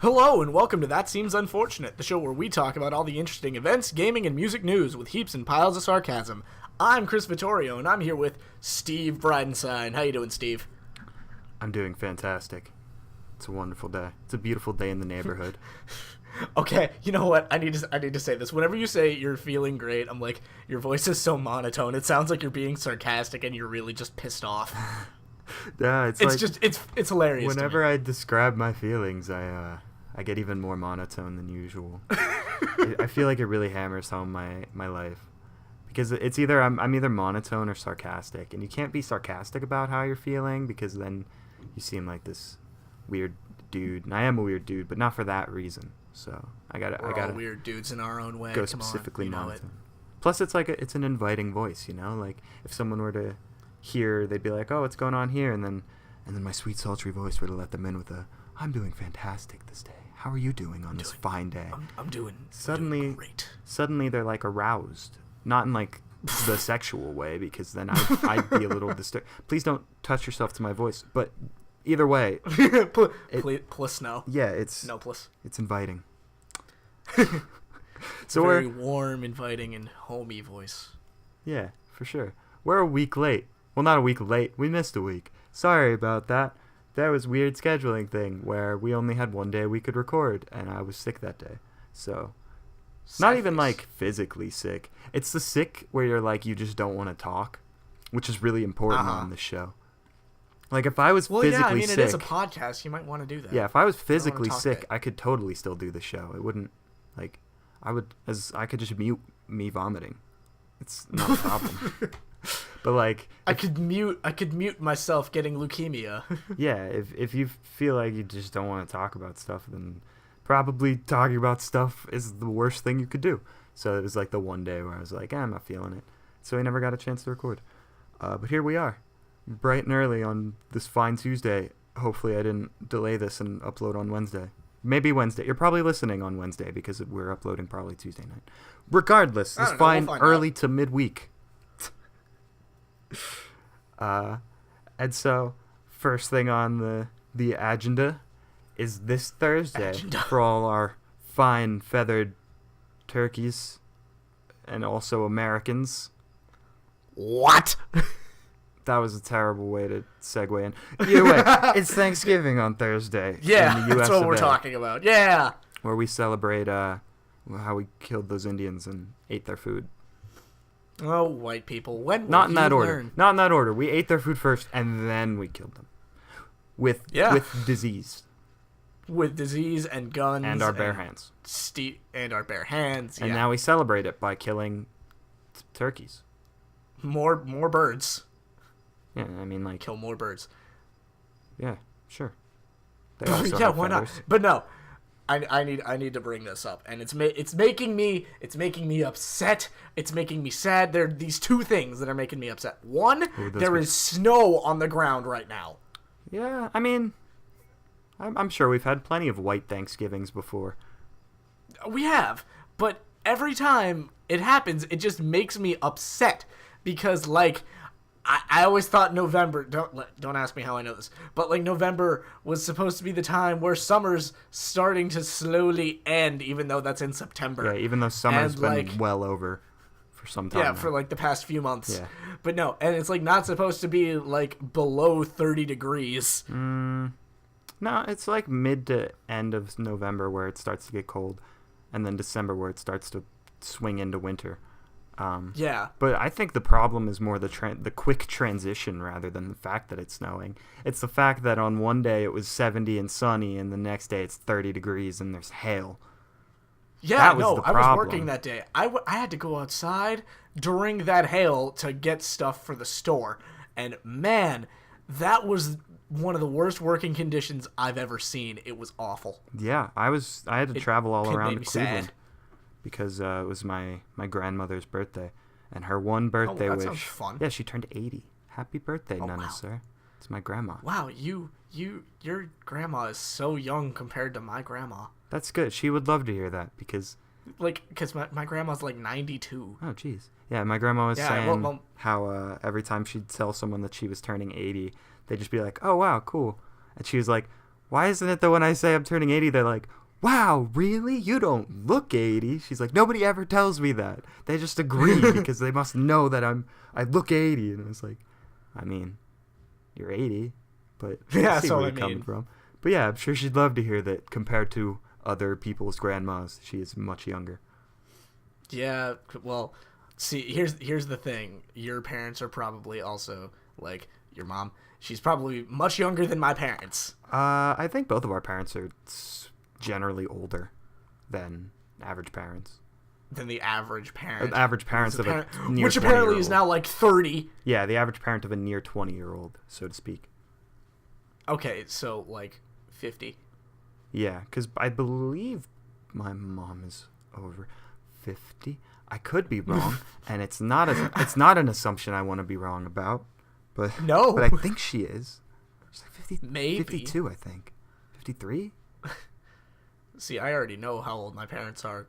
Hello and welcome to That Seems Unfortunate, the show where we talk about all the interesting events, gaming, and music news with heaps and piles of sarcasm. I'm Chris Vittorio and I'm here with Steve Bridenstine. How you doing, Steve? I'm doing fantastic. It's a wonderful day. It's a beautiful day in the neighborhood. Okay, you know what? I need to say this. Whenever you say you're feeling great, I'm like, your voice is so monotone. It sounds like you're being sarcastic and you're really just pissed off. Yeah, it's hilarious. Whenever I describe my feelings, I get even more monotone than usual. I feel like it really hammers home my life. Because it's either I'm either monotone or sarcastic, and you can't be sarcastic about how you're feeling because then you seem like this weird dude. And I am a weird dude, but not for that reason. So We're all weird dudes in our own way. Go specifically monotone. Plus, it's like it's an inviting voice, you know. Like if someone were to hear, they'd be like, "Oh, what's going on here?" And then my sweet sultry voice were to let them in with "I'm doing fantastic this day. How are you doing on this fine day?" I'm doing great. Suddenly they're like aroused. Not in like the sexual way, because then I'd be a little disturbed. Please don't touch yourself to my voice. But either way, plus no. Yeah, it's no plus. It's inviting. So very warm, inviting, and homey voice. Yeah, for sure. We're a week late. Well, not a week late. We missed a week. Sorry about that. That was weird scheduling thing where we only had one day we could record, and I was sick that day. So. Not even like physically sick. It's the sick where you're like you just don't want to talk, which is really important on this show. Like if I was physically sick, it is a podcast. You might want to do that. Yeah, if I was physically sick, I could totally still do the show. It wouldn't I could just mute me vomiting. It's not a problem. But like I could mute myself getting leukemia. Yeah, if you feel like you just don't want to talk about stuff, then probably talking about stuff is the worst thing you could do. So it was like the one day where I was like, I'm not feeling it. So I never got a chance to record. But here we are, bright and early on this fine Tuesday. Hopefully I didn't delay this and upload on Wednesday. Maybe Wednesday. You're probably listening on Wednesday because we're uploading probably Tuesday night. Regardless, it's fine. We'll early to midweek. And so, first thing on the agenda is this Thursday for all our fine feathered turkeys and also Americans. What? That was a terrible way to segue in. Either way, it's Thanksgiving on Thursday. Yeah, in the US that's what we're talking about. Yeah. Where we celebrate how we killed those Indians and ate their food. Oh, white people. When will Not in that you order. learn? Not in that order. We ate their food first and then we killed them. With disease. With disease and guns. And our bare hands. And our bare hands, And now we celebrate it by killing turkeys. More birds. Yeah, I mean, like... Kill more birds. Yeah, sure. They also yeah, have why feathers. not? But no, I need to bring this up, and it's making me upset. It's making me sad. There are these two things that are making me upset. One, there is snow on the ground right now. Yeah, I mean... I'm sure we've had plenty of white Thanksgivings before. We have, but every time it happens, it just makes me upset because, like, I always thought November. Don't ask me how I know this, but like November was supposed to be the time where summer's starting to slowly end, even though that's in September. Yeah, even though summer's been well over for some time. Yeah, now. for like the past few months. Yeah. But no, and it's like not supposed to be like below 30 degrees. No, it's like mid to end of November where it starts to get cold, and then December where it starts to swing into winter. Yeah. But I think the problem is more the quick transition rather than the fact that it's snowing. It's the fact that on one day it was 70 and sunny, and the next day it's 30 degrees and there's hail. Yeah, no, I was working that day. I had to go outside during that hail to get stuff for the store. And man, that was one of the worst working conditions I've ever seen. It was awful. Yeah, I had to travel all around to Cleveland. Sad. Because it was my grandmother's birthday, and her one birthday wish. Sounds fun. Yeah, she turned 80. Happy birthday, Nana, wow. sir. It's my grandma. Wow, your grandma is so young compared to my grandma. That's good. She would love to hear that because my grandma's like 92. Oh, jeez. Yeah, my grandma was saying well, how every time she'd tell someone that she was turning 80, they'd just be like, "Oh, wow, cool," and she was like, Why isn't it that when I say I'm turning 80, they're like, wow, really? You don't look 80. She's like, nobody ever tells me that. They just agree because they must know that I look 80. And I was like, I mean, you're 80, but Yeah, I see so where I you're coming mean. from. But yeah, I'm sure she'd love to hear that compared to other people's grandmas, she is much younger. Yeah, well, see, here's the thing. Your parents are probably also, like, your mom, she's probably much younger than my parents. I think both of our parents are generally older than average parents. Than the average parent. Average parents of a near which apparently 20-year-old. is now like 30. Yeah, the average parent of a near 20-year-old, so to speak. Okay, so like 50. Yeah, because I believe my mom is over 50. I could be wrong, and it's not an assumption I want to be wrong about, but No. but I think she is. She's like 50, Maybe. 52, I think. 53? See, I already know how old my parents are.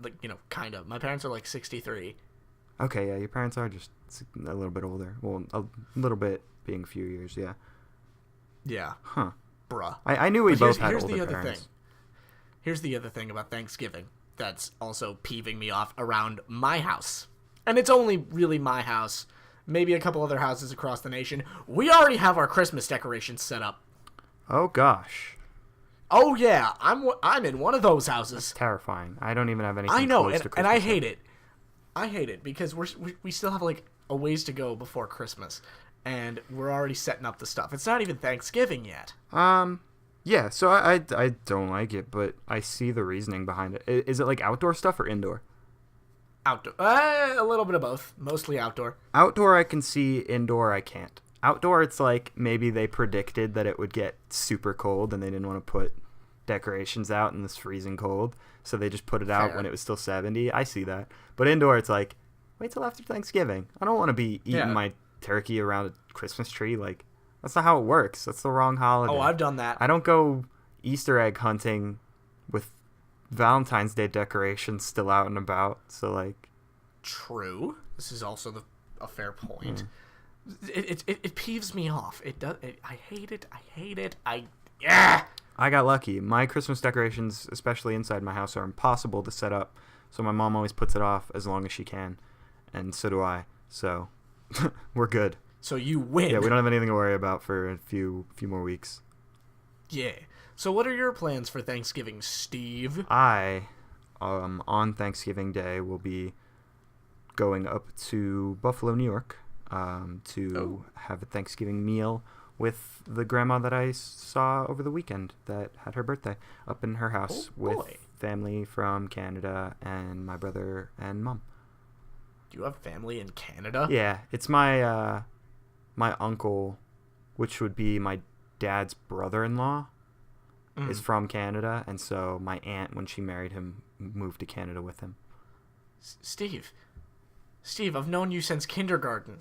Like, you know, kind of. My parents are like 63. Okay, yeah, your parents are just a little bit older. Well, a little bit being a few years, yeah. Yeah. Huh. Bruh. I knew we But both had here's older the other parents. thing. Here's the other thing about Thanksgiving that's also peeving me off around my house. And it's only really my house. Maybe a couple other houses across the nation. We already have our Christmas decorations set up. Oh, gosh. Oh yeah, I'm in one of those houses. Terrifying. I don't even have anything I know, close to and Christmas I yet. hate it. I hate it because we still have like a ways to go before Christmas, and we're already setting up the stuff. It's not even Thanksgiving yet. Yeah, so I don't like it, but I see the reasoning behind it. Is it like outdoor stuff or indoor? Outdoor, a little bit of both. Mostly outdoor. Outdoor I can see, indoor I can't. Outdoor it's like maybe they predicted that it would get super cold and they didn't want to put decorations out in this freezing cold, so they just put it out Fair. when it was still 70. I see that. But indoor it's like, wait till after Thanksgiving. I don't want to be eating my turkey around a Christmas tree. Like, that's not how it works. That's the wrong holiday. Oh, I've done that. I don't go Easter egg hunting with Valentine's Day decorations still out and about. So, like... True. This is also a fair point. It peeves me off. It does. I hate it. Yeah. I got lucky. My Christmas decorations, especially inside my house, are impossible to set up. So my mom always puts it off as long as she can. And so do I. So, we're good. So you win. Yeah, we don't have anything to worry about for a few more weeks. Yeah. So what are your plans for Thanksgiving, Steve? I, on Thanksgiving Day, will be going up to Buffalo, New York, to have a Thanksgiving meal with the grandma that I saw over the weekend that had her birthday up in her house with family from Canada and my brother and mom. Do you have family in Canada? Yeah, it's my my uncle, which would be my dad's brother-in-law, is from Canada, and so my aunt, when she married him, moved to Canada with him. Steve, I've known you since kindergarten.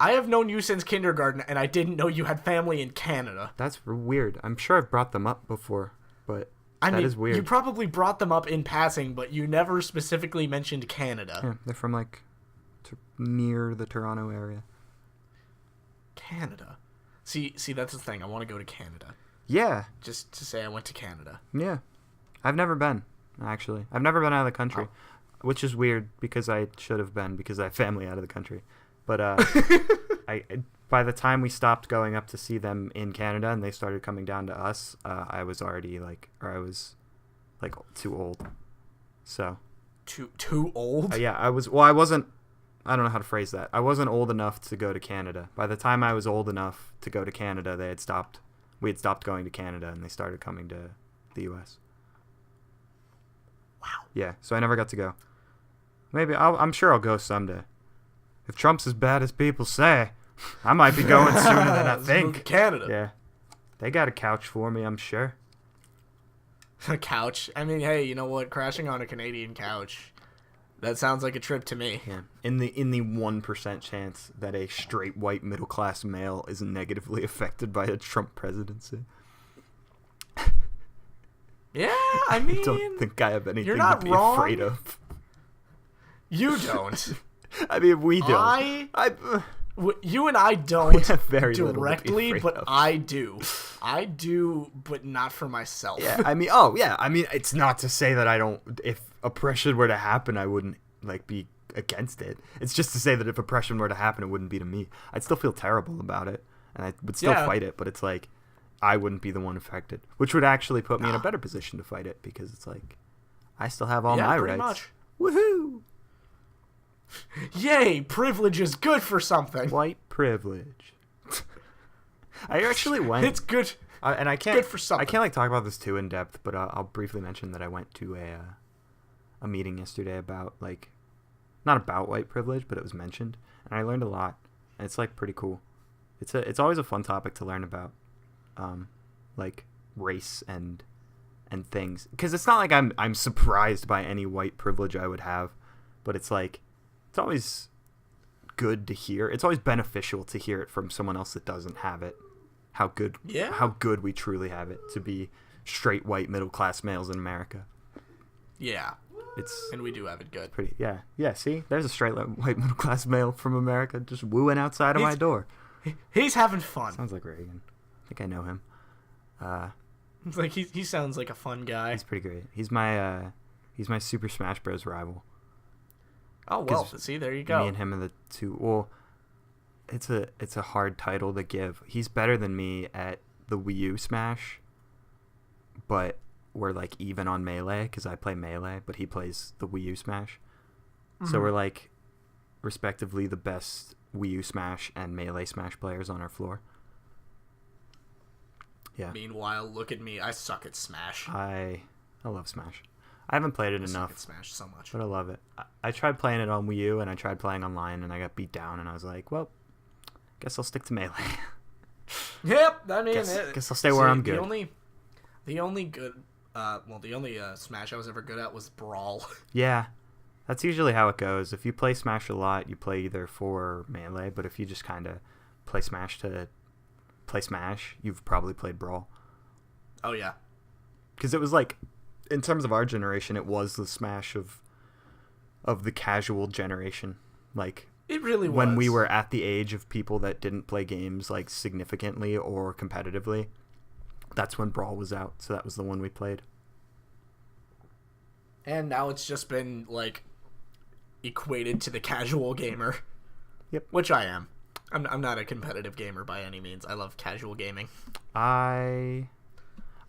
I have known you since kindergarten, and I didn't know you had family in Canada. That's weird. I'm sure I've brought them up before, but that is weird. You probably brought them up in passing, but you never specifically mentioned Canada. Yeah, they're from, like, near the Toronto area. Canada. See, that's the thing. I want to go to Canada. Yeah. Just to say I went to Canada. Yeah. I've never been, actually. I've never been out of the country, which is weird because I should have been because I have family out of the country. But by the time we stopped going up to see them in Canada and they started coming down to us, I was already I was too old. So. Too old? Yeah, I wasn't, I don't know how to phrase that. I wasn't old enough to go to Canada. By the time I was old enough to go to Canada, we had stopped going to Canada and they started coming to the U.S. Wow. Yeah, so I never got to go. Maybe, I'm sure I'll go someday. If Trump's as bad as people say, I might be going sooner than I think. Canada. Yeah. They got a couch for me, I'm sure. A couch? I mean, hey, you know what? Crashing on a Canadian couch, that sounds like a trip to me. Yeah. In the 1% chance that a straight white middle class male is negatively affected by a Trump presidency. Yeah, I mean, I don't think I have anything not to be wrong. afraid of. You don't. I mean, we don't. You and I don't have very little to be directly, afraid but of. I do. I do, but not for myself. Yeah, I mean, it's not to say that I don't. If oppression were to happen, I wouldn't like be against it. It's just to say that if oppression were to happen, it wouldn't be to me. I'd still feel terrible about it, and I would still fight it. But it's like I wouldn't be the one affected, which would actually put me in a better position to fight it because it's like I still have all my rights. Much. Woohoo! Yay! Privilege is good for something. White privilege. I actually went. It's good. And I can't. Good for something. I can't like talk about this too in depth, but I'll briefly mention that I went to a meeting yesterday about like, not about white privilege, but it was mentioned, and I learned a lot. And it's like pretty cool. It's always a fun topic to learn about, like race and things, because it's not like I'm surprised by any white privilege I would have, but it's like it's always good to hear. It's always beneficial to hear it from someone else that doesn't have it. How good we truly have it to be straight white middle class males in America. Yeah, and we do have it good. Pretty yeah. See, there's a straight white middle class male from America just wooing outside of my door. He's having fun. Sounds like Reagan. I think I know him. It's like he sounds like a fun guy. He's pretty great. He's my Super Smash Bros. Rival. Oh well, see, there you go. Me and him are the two. Well, it's a hard title to give. He's better than me at the Wii U Smash, but we're like even on Melee because I play Melee, but he plays the Wii U Smash. Mm-hmm. So we're like, respectively, the best Wii U Smash and Melee Smash players on our floor. Yeah. Meanwhile, look at me. I suck at Smash. I love Smash. I haven't played it enough. I suck at Smash so much. But I love it. I tried playing it on Wii U, and I tried playing online, and I got beat down, and I was like, well, guess I'll stick to Melee. Yep, I mean... Guess I'll stay where I'm good. The only good... the only Smash I was ever good at was Brawl. Yeah. That's usually how it goes. If you play Smash a lot, you play either for Melee, but if you just kind of play Smash to play Smash, you've probably played Brawl. Oh, yeah. Because it was like, in terms of our generation, it was the Smash of the casual generation. Like, it really was. When we were at the age of people that didn't play games like significantly or competitively, that's when Brawl was out. So that was the one we played. And now it's just been like equated to the casual gamer. Yep. Which I am. I'm not a competitive gamer by any means. I love casual gaming. I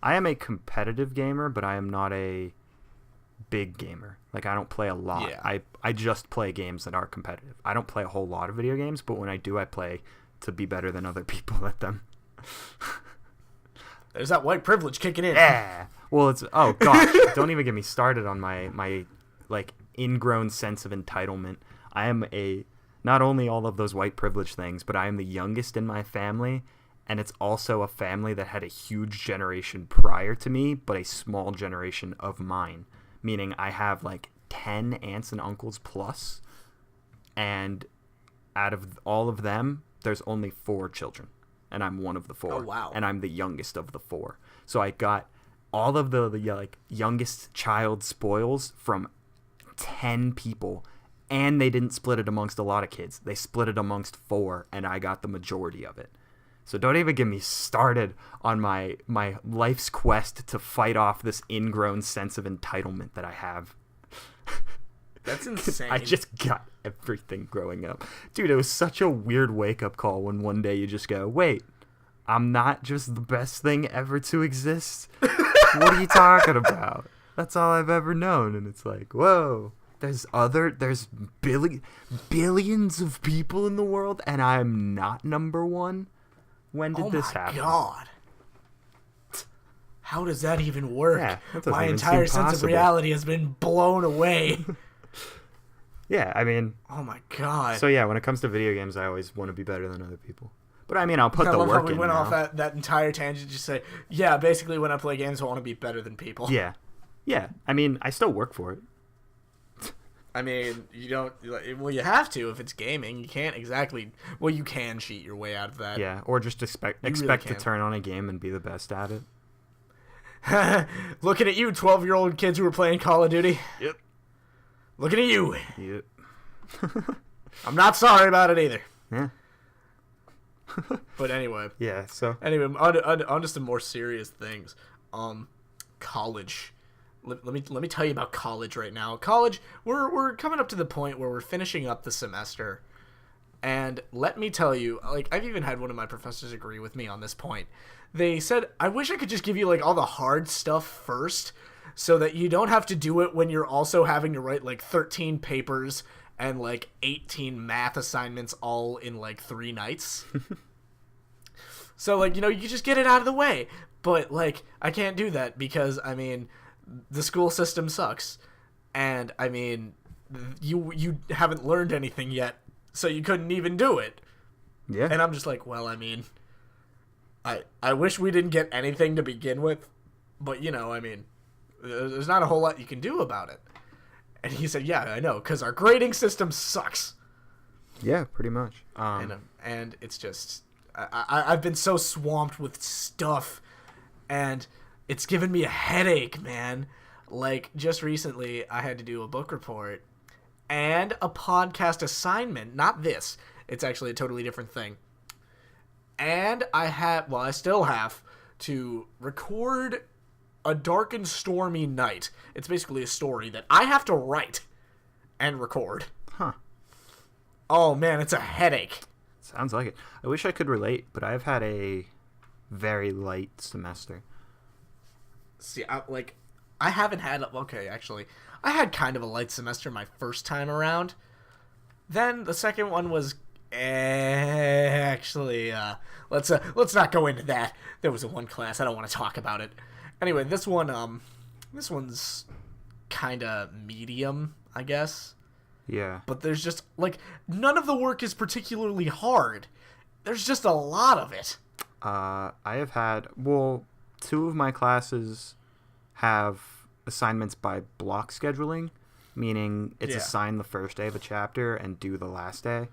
am a competitive gamer, but I am not a big gamer. Like, I don't play a lot. Yeah. I just play games that are competitive. I don't play a whole lot of video games, but when I do, I play to be better than other people at them. There's that white privilege kicking in. Yeah. Well, it's... Oh, gosh. Don't even get me started on my like, ingrown sense of entitlement. I am not only all of those white privilege things, but I am the youngest in my family, and it's also a family that had a huge generation prior to me, but a small generation of mine. Meaning I have like 10 aunts and uncles plus, and out of all of them, there's only 4 children, and I'm one of the 4. Oh, wow. And I'm the youngest of the 4. So I got all of the like youngest child spoils from 10 people, and they didn't split it amongst a lot of kids. They split it amongst 4, and I got the majority of it. So don't even get me started on my life's quest to fight off this ingrown sense of entitlement that I have. That's insane. I just got everything growing up. Dude, it was such a weird wake-up call when one day you just go, wait, I'm not just the best thing ever to exist? What are you talking about? That's all I've ever known. And it's like, whoa, there's billions of people in the world, and I'm not number one? When did this happen? Oh my god. How does that even work? Yeah, my entire sense of reality has been blown away. Yeah, I mean... Oh my god. So yeah, when it comes to video games, I always want to be better than other people. But I mean, I'll put the work in. I love how we went off that entire tangent, just say, yeah, basically when I play games, I want to be better than people. Yeah. Yeah, I mean, I still work for it. I mean, you don't... Well, you have to if it's gaming. You can't exactly... Well, you can cheat your way out of that. Yeah, or just expect really to turn on a game and be the best at it. Looking at you, 12-year-old kids who were playing Call of Duty. Yep. Looking at you. Yep. I'm not sorry about it either. Yeah. But anyway. Yeah. So. Anyway, on to some more serious things. College. Let me tell you about college right now. College, we're coming up to the point where we're finishing up the semester. And let me tell you, like, I've even had one of my professors agree with me on this point. They said, I wish I could just give you, like, all the hard stuff first so that you don't have to do it when you're also having to write, like, 13 papers and, like, 18 math assignments all in, like, 3 nights. So, like, you just get it out of the way. But, like, I can't do that because, I mean, the school system sucks. And, I mean, you haven't learned anything yet. So you couldn't even do it. Yeah. And I'm just like, well, I mean, I wish we didn't get anything to begin with. But, I mean, there's not a whole lot you can do about it. And he said, yeah, I know, because our grading system sucks. Yeah, pretty much. And it's just, I've been so swamped with stuff. And it's given me a headache, man. Like, just recently, I had to do a book report. And a podcast assignment. Not this. It's actually a totally different thing. And I still have to record A Dark and Stormy Night. It's basically a story that I have to write and record. Huh. Oh, man, it's a headache. Sounds like it. I wish I could relate, but I've had a very light semester. See, I haven't had... Okay, actually... I had kind of a light semester my first time around. Then the second one was actually let's not go into that. There was one class, I don't want to talk about it. Anyway, this one's kind of medium, I guess. Yeah. But there's just like none of the work is particularly hard. There's just a lot of it. I have had 2 of my classes have assignments by block scheduling, meaning it's assigned the first day of a chapter and due the last day.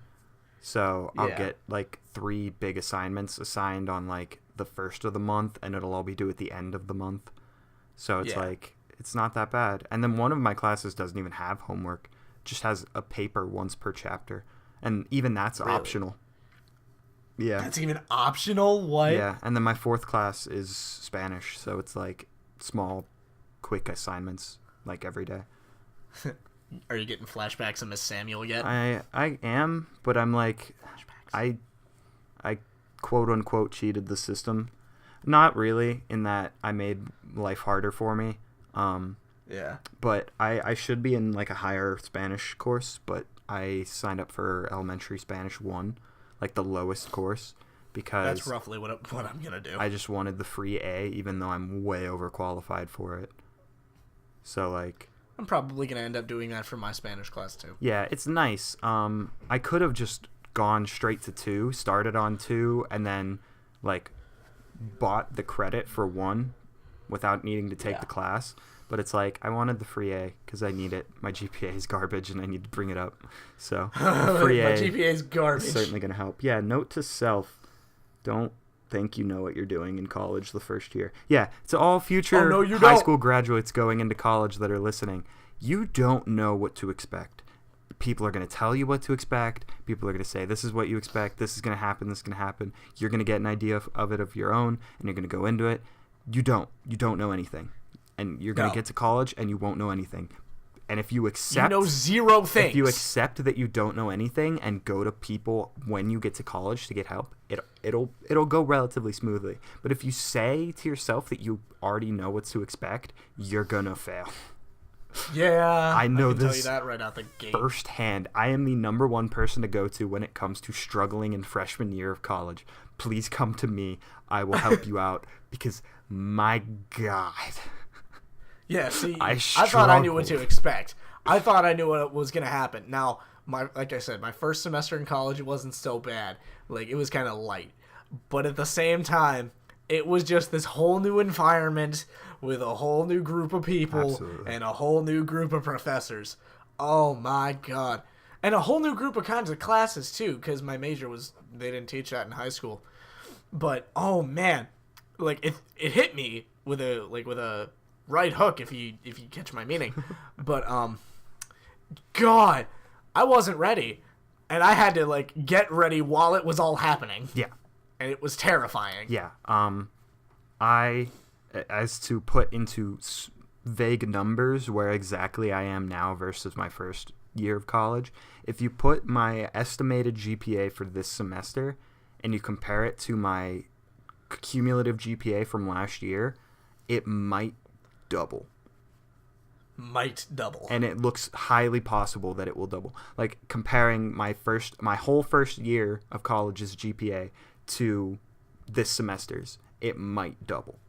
So I'll get like 3 big assignments assigned on like the first of the month, and it'll all be due at the end of the month. So it's like, it's not that bad. And then one of my classes doesn't even have homework, just has a paper once per chapter, and even that's optional. Yeah, that's even optional. What? Yeah. And then my 4th class is Spanish, so it's like small, quick assignments like every day. Are you getting flashbacks of Miss Samuel yet? I am, but I'm like, flashbacks. I quote unquote cheated the system. Not really, in that I made life harder for me. Yeah. But I should be in like a higher Spanish course, but I signed up for elementary Spanish 1, like the lowest course, because that's roughly what I'm gonna do. I just wanted the free A, even though I'm way overqualified for it. So, like... I'm probably going to end up doing that for my Spanish class, too. Yeah, it's nice. I could have just gone straight to 2, started on 2, and then, like, bought the credit for 1 without needing to take the class. But it's like, I wanted the free A because I need it. My GPA is garbage, and I need to bring it up. So, the free My A GPA is garbage. is certainly going to help. Yeah, note to self, don't think you know what you're doing in college the first year. Yeah, to all future high school graduates going into college that are listening, you don't know what to expect. People are going to tell you what to expect. People are going to say, this is what you expect. This is going to happen. This is going to happen. You're going to get an idea of it of your own, and you're going to go into it. You don't know anything. And you're going to get to college, and you won't know anything. And if you accept... You know 0 things. If you accept that you don't know anything and go to people when you get to college to get help, it'll go relatively smoothly. But if you say to yourself that you already know what to expect, you're going to fail. Yeah, I know I can this tell you that right out the gate. firsthand. I am the number 1 person to go to when it comes to struggling in freshman year of college. Please come to me. I will help you out because, my God... Yeah, see, I thought I knew what to expect. I thought I knew what was going to happen. Now, like I said, my first semester in college wasn't so bad. Like, it was kind of light. But at the same time, it was just this whole new environment with a whole new group of people and a whole new group of professors. Oh, my God. And a whole new group of kinds of classes, too, because my major they didn't teach that in high school. But, oh, man. Like, it hit me with a right hook, if you catch my meaning. But God, I wasn't ready, and I had to like get ready while it was all happening. Yeah, and it was terrifying. Yeah. I, as to put into vague numbers where exactly I am now versus my first year of college, if you put my estimated GPA for this semester and you compare it to my cumulative GPA from last year, it might double. And it looks highly possible that it will double. Like, comparing my whole first year of college's GPA to this semester's, it might double.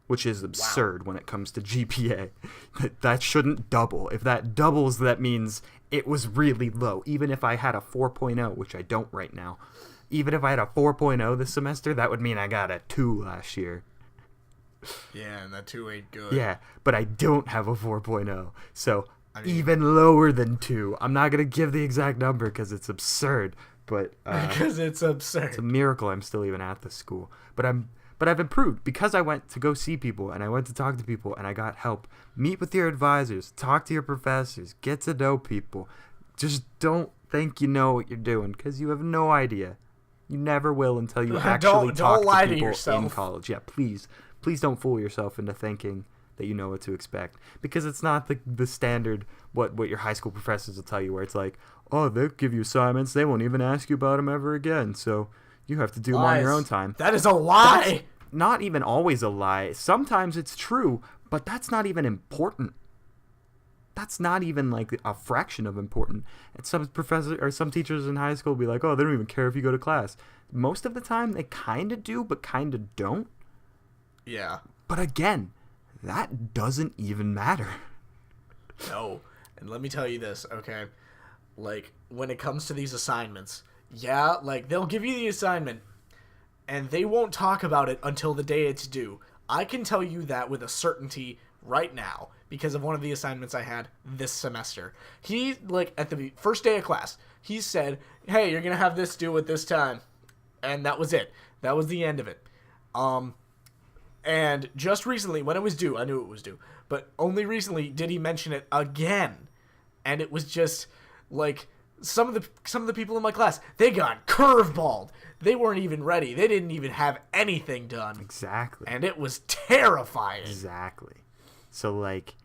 Which is absurd when it comes to GPA. That shouldn't double. If that doubles, that means it was really low. Even if I had a 4.0, which I don't right now, even if I had a 4.0 this semester, that would mean I got a 2 last year. Yeah, and that 2 ain't good. Yeah, but I don't have a 4.0. So even lower than 2. I'm not going to give the exact number because it's absurd. But because it's absurd. It's a miracle I'm still even at this school. But I've improved because I went to go see people and I went to talk to people and I got help. Meet with your advisors, talk to your professors, get to know people. Just don't think you know what you're doing because you have no idea. You never will until you actually talk to people in college. Yeah, please don't fool yourself into thinking that you know what to expect because it's not the standard what your high school professors will tell you where it's like, oh, they'll give you assignments, they won't even ask you about them ever again, so you have to do them on your own time. That is a lie. That's not even always a lie. Sometimes it's true, but that's not even important. That's not even like a fraction of important. And some professors or some teachers in high school will be like, oh, they don't even care if you go to class. Most of the time they kind of do, but kind of don't. Yeah. But again, that doesn't even matter. No. And let me tell you this, okay? Like, when it comes to these assignments, yeah, like, they'll give you the assignment, and they won't talk about it until the day it's due. I can tell you that with a certainty right now because of one of the assignments I had this semester. He, like, at the first day of class, he said, hey, you're going to have this due at this time. And that was it. That was the end of it. And just recently, when it was due, I knew it was due, but only recently did he mention it again. And it was just, like, some of the people in my class, they got curveballed. They weren't even ready. They didn't even have anything done. Exactly. And it was terrifying. Exactly. So, like,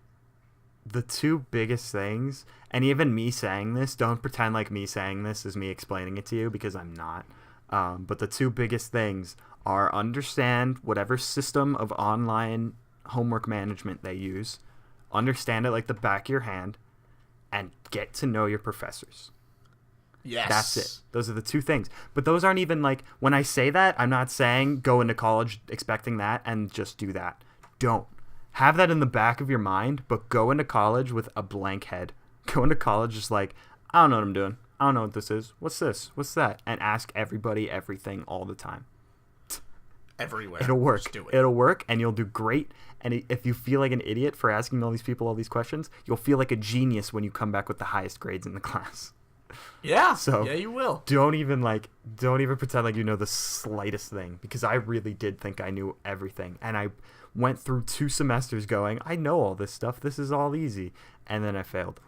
the two biggest things, and even me saying this, don't pretend like me saying this is me explaining it to you, because I'm not. But the two biggest things are understand whatever system of online homework management they use, understand it like the back of your hand, and get to know your professors. Yes. That's it. Those are the two things. But those aren't even like, when I say that, I'm not saying go into college expecting that and just do that. Don't. Have that in the back of your mind, but go into college with a blank head. Go into college just like, I don't know what I'm doing. I don't know what this is. What's this? What's that? And ask everybody everything all the time. Everywhere. It'll work. Just do it. It'll work, and you'll do great. And if you feel like an idiot for asking all these people all these questions, you'll feel like a genius when you come back with the highest grades in the class. Yeah. So yeah, you will. Don't even pretend like you know the slightest thing, because I really did think I knew everything, and I went through 2 semesters going, I know all this stuff. This is all easy, and then I failed,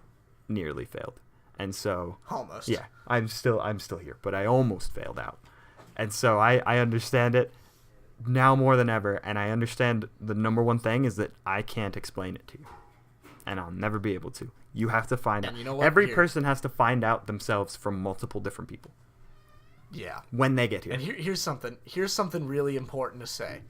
nearly failed, and so almost. Yeah, I'm still here, but I almost failed out, and so I understand it now more than ever, and I understand the number one thing is that I can't explain it to you, and I'll never be able to. You have to find out. You know what? Every person has to find out themselves from multiple different people. Yeah. When they get here. And here's something really important to say.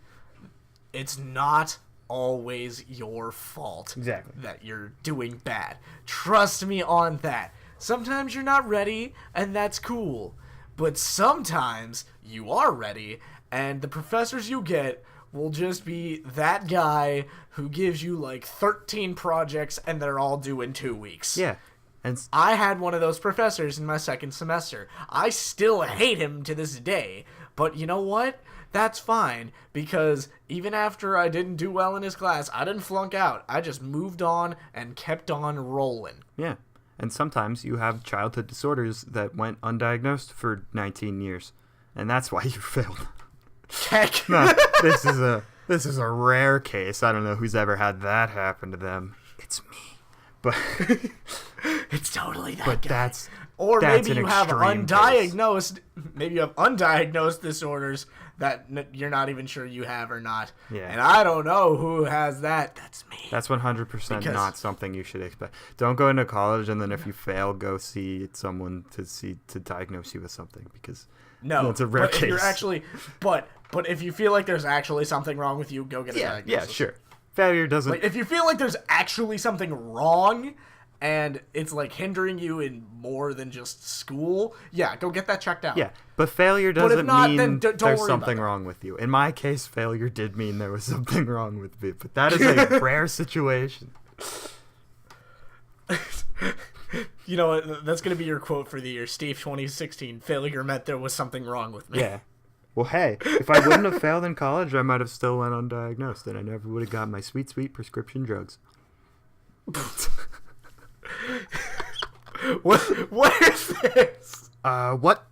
It's not always your fault. Exactly. That you're doing bad. Trust me on that. Sometimes you're not ready, and that's cool. But sometimes you are ready, and the professors you get will just be that guy who gives you like 13 projects and they're all due in 2 weeks. Yeah. And I had one of those professors in my second semester. I still hate him to this day, but you know what? That's fine, because even after I didn't do well in his class, I didn't flunk out. I just moved on and kept on rolling. Yeah. And sometimes you have childhood disorders that went undiagnosed for 19 years, and that's why you failed. Heck. No, this is a rare case. I don't know who's ever had that happen to them. It's me. But It's totally that but guy. that's Or that's maybe an you have extreme undiagnosed. Maybe you have undiagnosed disorders that you're not even sure you have or not. Yeah. And I don't know who has that. That's me. That's 100% Because- not something you should expect. Don't go into college and then if you fail, go see someone to diagnose you with something, because No, that's a rare but if you're case. actually, but if you feel like there's actually something wrong with you, go get a yeah, diagnosis. sure. Failure doesn't. Like if you feel like there's actually something wrong, and it's like hindering you in more than just school, yeah, go get that checked out. Yeah, but failure if doesn't not, then mean don't there's worry something about it. wrong with you. In my case, failure did mean there was something wrong with me, but that is a rare situation. You know what? That's gonna be your quote for the year, Steve. 2016. Failure meant there was something wrong with me. Yeah. Well, hey, if I wouldn't have failed in college, I might have still went undiagnosed, and I never would have got my sweet, sweet prescription drugs. What is this? What?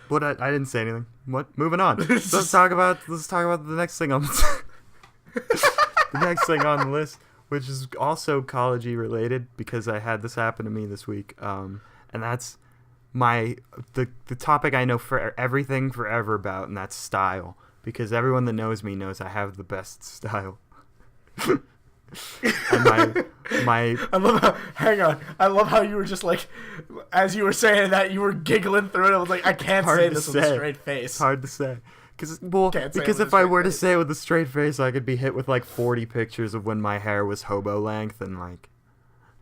What? I didn't say anything. What? Moving on. Let's talk about the next thing on the next thing on the list, which is also college-y related, because I had this happen to me this week. And that's the topic I know for everything forever about, and that's style. Because everyone that knows me knows I have the best style. And my I love how, hang on. I love how you were just like, as you were saying that, you were giggling through it. I was like, I can't Hard say to this with a say. straight face. It's hard to say. Can't say it with a if I straight were to face. say it with a straight face, I could be hit with like 40 pictures of when my hair was hobo length and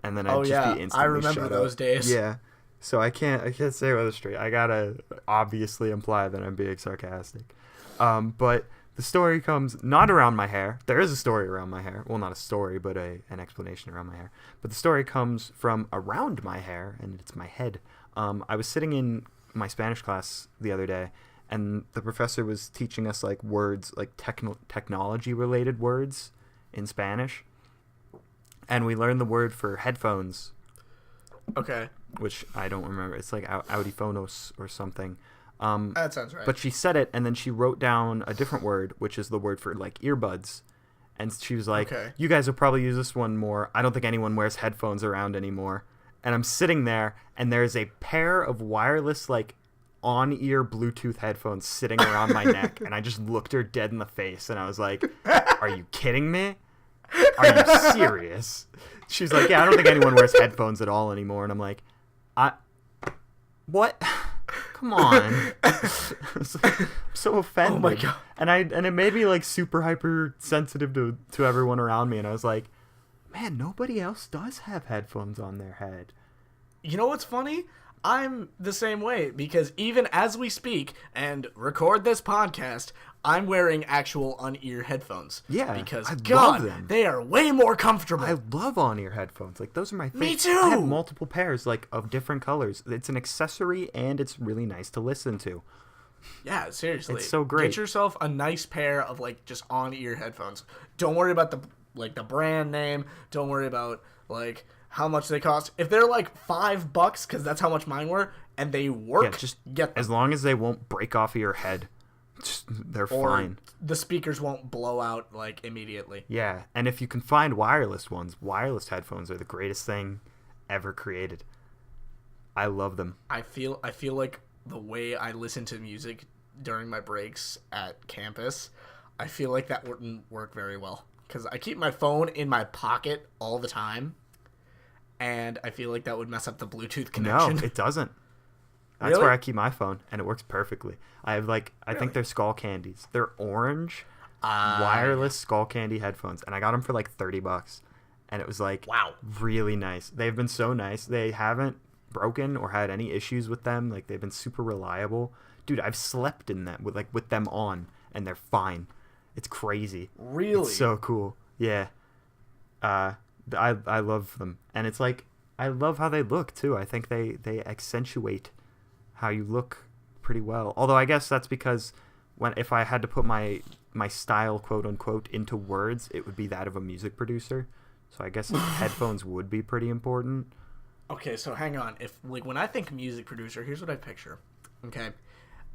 then I'd Oh, just yeah. be instantly I remember shut those up. days. Yeah. So I can't say it with a straight. I gotta obviously imply that I'm being sarcastic. But the story comes not around my hair. There is a story around my hair. Well, not a story, but an explanation around my hair. But the story comes from around my hair, and it's my head. I was sitting in my Spanish class the other day, and the professor was teaching us like words, like technology-related words in Spanish. And we learned the word for headphones, Okay. which I don't remember. It's like audífonos or something. That sounds right. But she said it, and then she wrote down a different word, which is the word for like earbuds. And she was like, Okay. You guys will probably use this one more. I don't think anyone wears headphones around anymore. And I'm sitting there, and there's a pair of wireless, like, on-ear Bluetooth headphones sitting around my neck. And I just looked her dead in the face, and I was like, Are you kidding me? Are you serious? She's like, Yeah, I don't think anyone wears headphones at all anymore. And I'm like, What? Come on. I'm so offended. Oh my God. And it made me like super hypersensitive to everyone around me, and I was like, man, nobody else does have headphones on their head. You know what's funny? I'm the same way, because even as we speak and record this podcast, I'm wearing actual on-ear headphones. Yeah, Because, I love God, them. they are way more comfortable. I love on-ear headphones. Like, those are my favorite. Me too! I have multiple pairs, like, of different colors. It's an accessory, and it's really nice to listen to. Yeah, seriously. It's so great. Get yourself a nice pair of, like, just on-ear headphones. Don't worry about the brand name. Don't worry about, like, how much they cost. If they're, like, $5, because that's how much mine were, and they work, Yeah, just get them. as long as they won't break off of your head, they're Or fine. the speakers won't blow out, like, immediately. Yeah, and if you can find wireless ones, wireless headphones are the greatest thing ever created. I love them. I feel like the way I listen to music during my breaks at campus, I feel like that wouldn't work very well, because I keep my phone in my pocket all the time, and I feel like that would mess up the Bluetooth connection. No, it doesn't. That's Really? where I keep my phone, and it works perfectly. I have I Really? think they're Skull Candies. They're orange, wireless Skull Candy headphones, and I got them for like $30, and it was like Wow. really nice. They've been so nice. They haven't broken or had any issues with them. Like, they've been super reliable. Dude, I've slept in them with them on, and they're fine. It's crazy. Really? It's so cool. Yeah. I love them, and it's like I love how they look too. I think they accentuate how you look pretty well. Although I guess that's because if I had to put my style, quote unquote, into words, it would be that of a music producer. So I guess headphones would be pretty important. Okay, so hang on. When I think music producer, here's what I picture. Okay,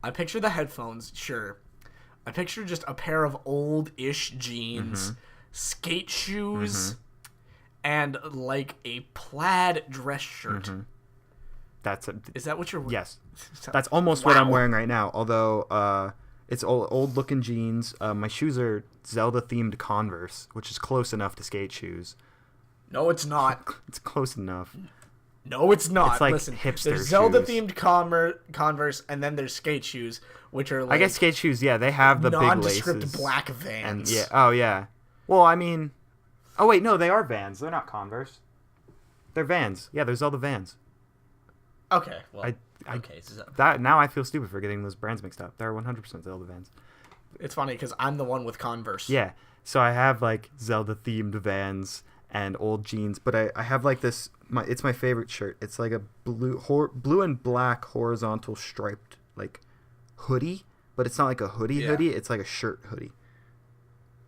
I picture the headphones. Sure, I picture just a pair of old-ish jeans, skate shoes, and like a plaid dress shirt. That's Is that what you're wearing? yes. That's almost what Wow. I'm wearing right now. Although it's old looking jeans. My shoes are Zelda themed Converse, which is close enough to skate shoes. No, it's not. It's close enough. No, it's not. It's like Listen, hipster there's Zelda shoes. themed Converse, and then there's skate shoes, which are like I guess skate shoes, yeah, they have the big nondescript laces. black And Vans. yeah, oh yeah. Well, I mean, oh wait, no, they are Vans. They're not Converse. They're Vans. Yeah, they're Zelda Vans. Okay. Well. I okay. So that now I feel stupid for getting those brands mixed up. They're 100% Zelda Vans. it's funny because I'm the one with Converse. Yeah. So I have like Zelda themed Vans and old jeans, but I have like this. It's my favorite shirt. It's like a blue and black horizontal striped like hoodie, but it's not like a hoodie. It's like a shirt hoodie.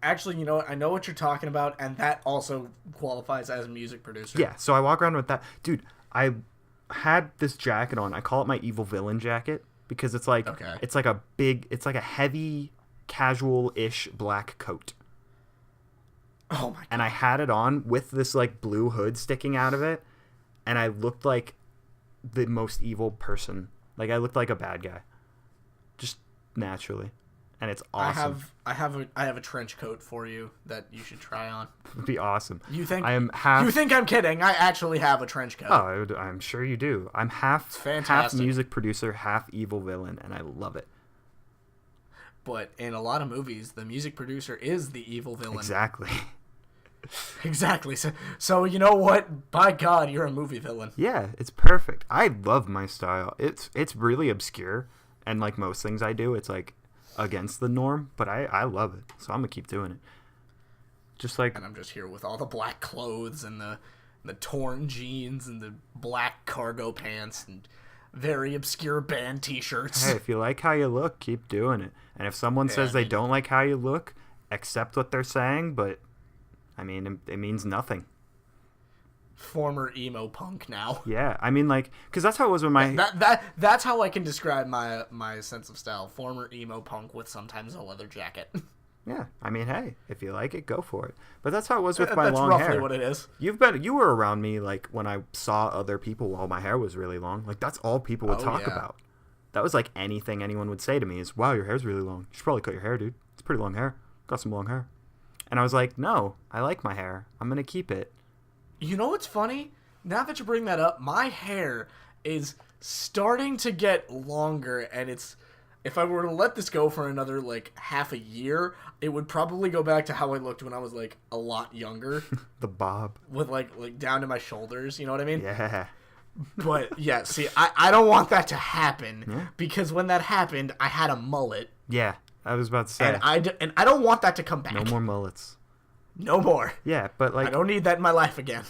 Actually, you know what? I know what you're talking about, and that also qualifies as a music producer. Yeah. So I walk around with that, dude. I had this jacket on. I call it my evil villain jacket because it's like it's like a heavy casual-ish black coat. Oh my god. And I had it on with this like blue hood sticking out of it, and I looked like the most evil person. Like I looked like a bad guy, just naturally, and it's awesome. I have a trench coat for you that you should try on. It'd be awesome. You think I am half? You think I'm kidding? I actually have a trench coat. Oh, I'm sure you do. I'm half fantastic. music producer, half evil villain, and I love it. But in a lot of movies, the music producer is the evil villain. Exactly. Exactly. So you know what? By God, you're a movie villain. Yeah, it's perfect. I love my style. It's really obscure, and like most things I do, it's like against the norm, but I love it. So I'm gonna keep doing it. Just like, And I'm just here with all the black clothes and the torn jeans and the black cargo pants and very obscure band T-shirts. hey, if you like how you look, keep doing it. And if someone says they don't like how you look, accept what they're saying, but I mean, it means nothing. Former emo punk now. Yeah, I mean, like, because that's how it was when my... That's how I can describe my sense of style. Former emo punk with sometimes a leather jacket. Yeah, I mean, hey, if you like it, go for it. But that's how it was with my That's long roughly hair. what it is. You were around me, like, when I saw other people while my hair was really long. Like, that's all people would talk about. That was, like, anything anyone would say to me is, wow, your hair's really long. You should probably cut your hair, dude. It's pretty long hair. Got some long hair. And I was like, no, I like my hair. I'm going to keep it. You know what's funny? Now that you bring that up, my hair is starting to get longer, and it's... If I were to let this go for another, like, half a year, it would probably go back to how I looked when I was, like, a lot younger. The bob. With, like down to my shoulders, you know what I mean? Yeah. But, yeah, see, I don't want that to happen, because when that happened, I had a mullet. Yeah, I was about to say. And I don't want that to come back. No more mullets. No more. Yeah, but, like... I don't need that in my life again.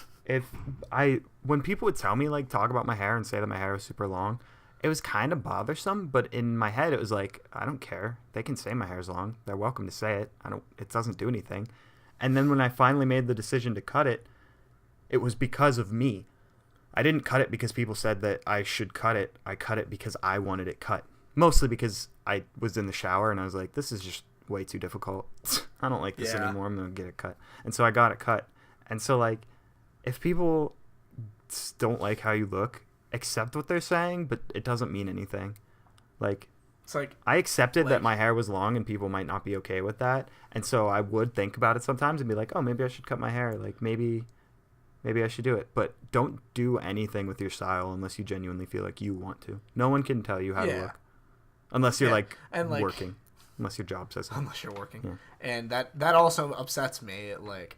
When people would tell me, like, talk about my hair and say that my hair was super long... It was kind of bothersome, but in my head it was like, I don't care. They can say my hair's long. They're welcome to say it. It doesn't do anything. And then when I finally made the decision to cut it, it was because of me. I didn't cut it because people said that I should cut it. I cut it because I wanted it cut. Mostly because I was in the shower and I was like, this is just way too difficult. I don't like this anymore. I'm going to get it cut. And so I got it cut. And so, like, if people don't like how you look, accept what they're saying, but it doesn't mean anything. Like, it's like I accepted that my hair was long and people might not be okay with that, and so I would think about it sometimes and be like, oh, maybe I should cut my hair, like maybe I should do it. But don't do anything with your style unless you genuinely feel like you want to. No one can tell you how to look unless you're working, unless your job says so. Unless you're working. And that also upsets me. Like,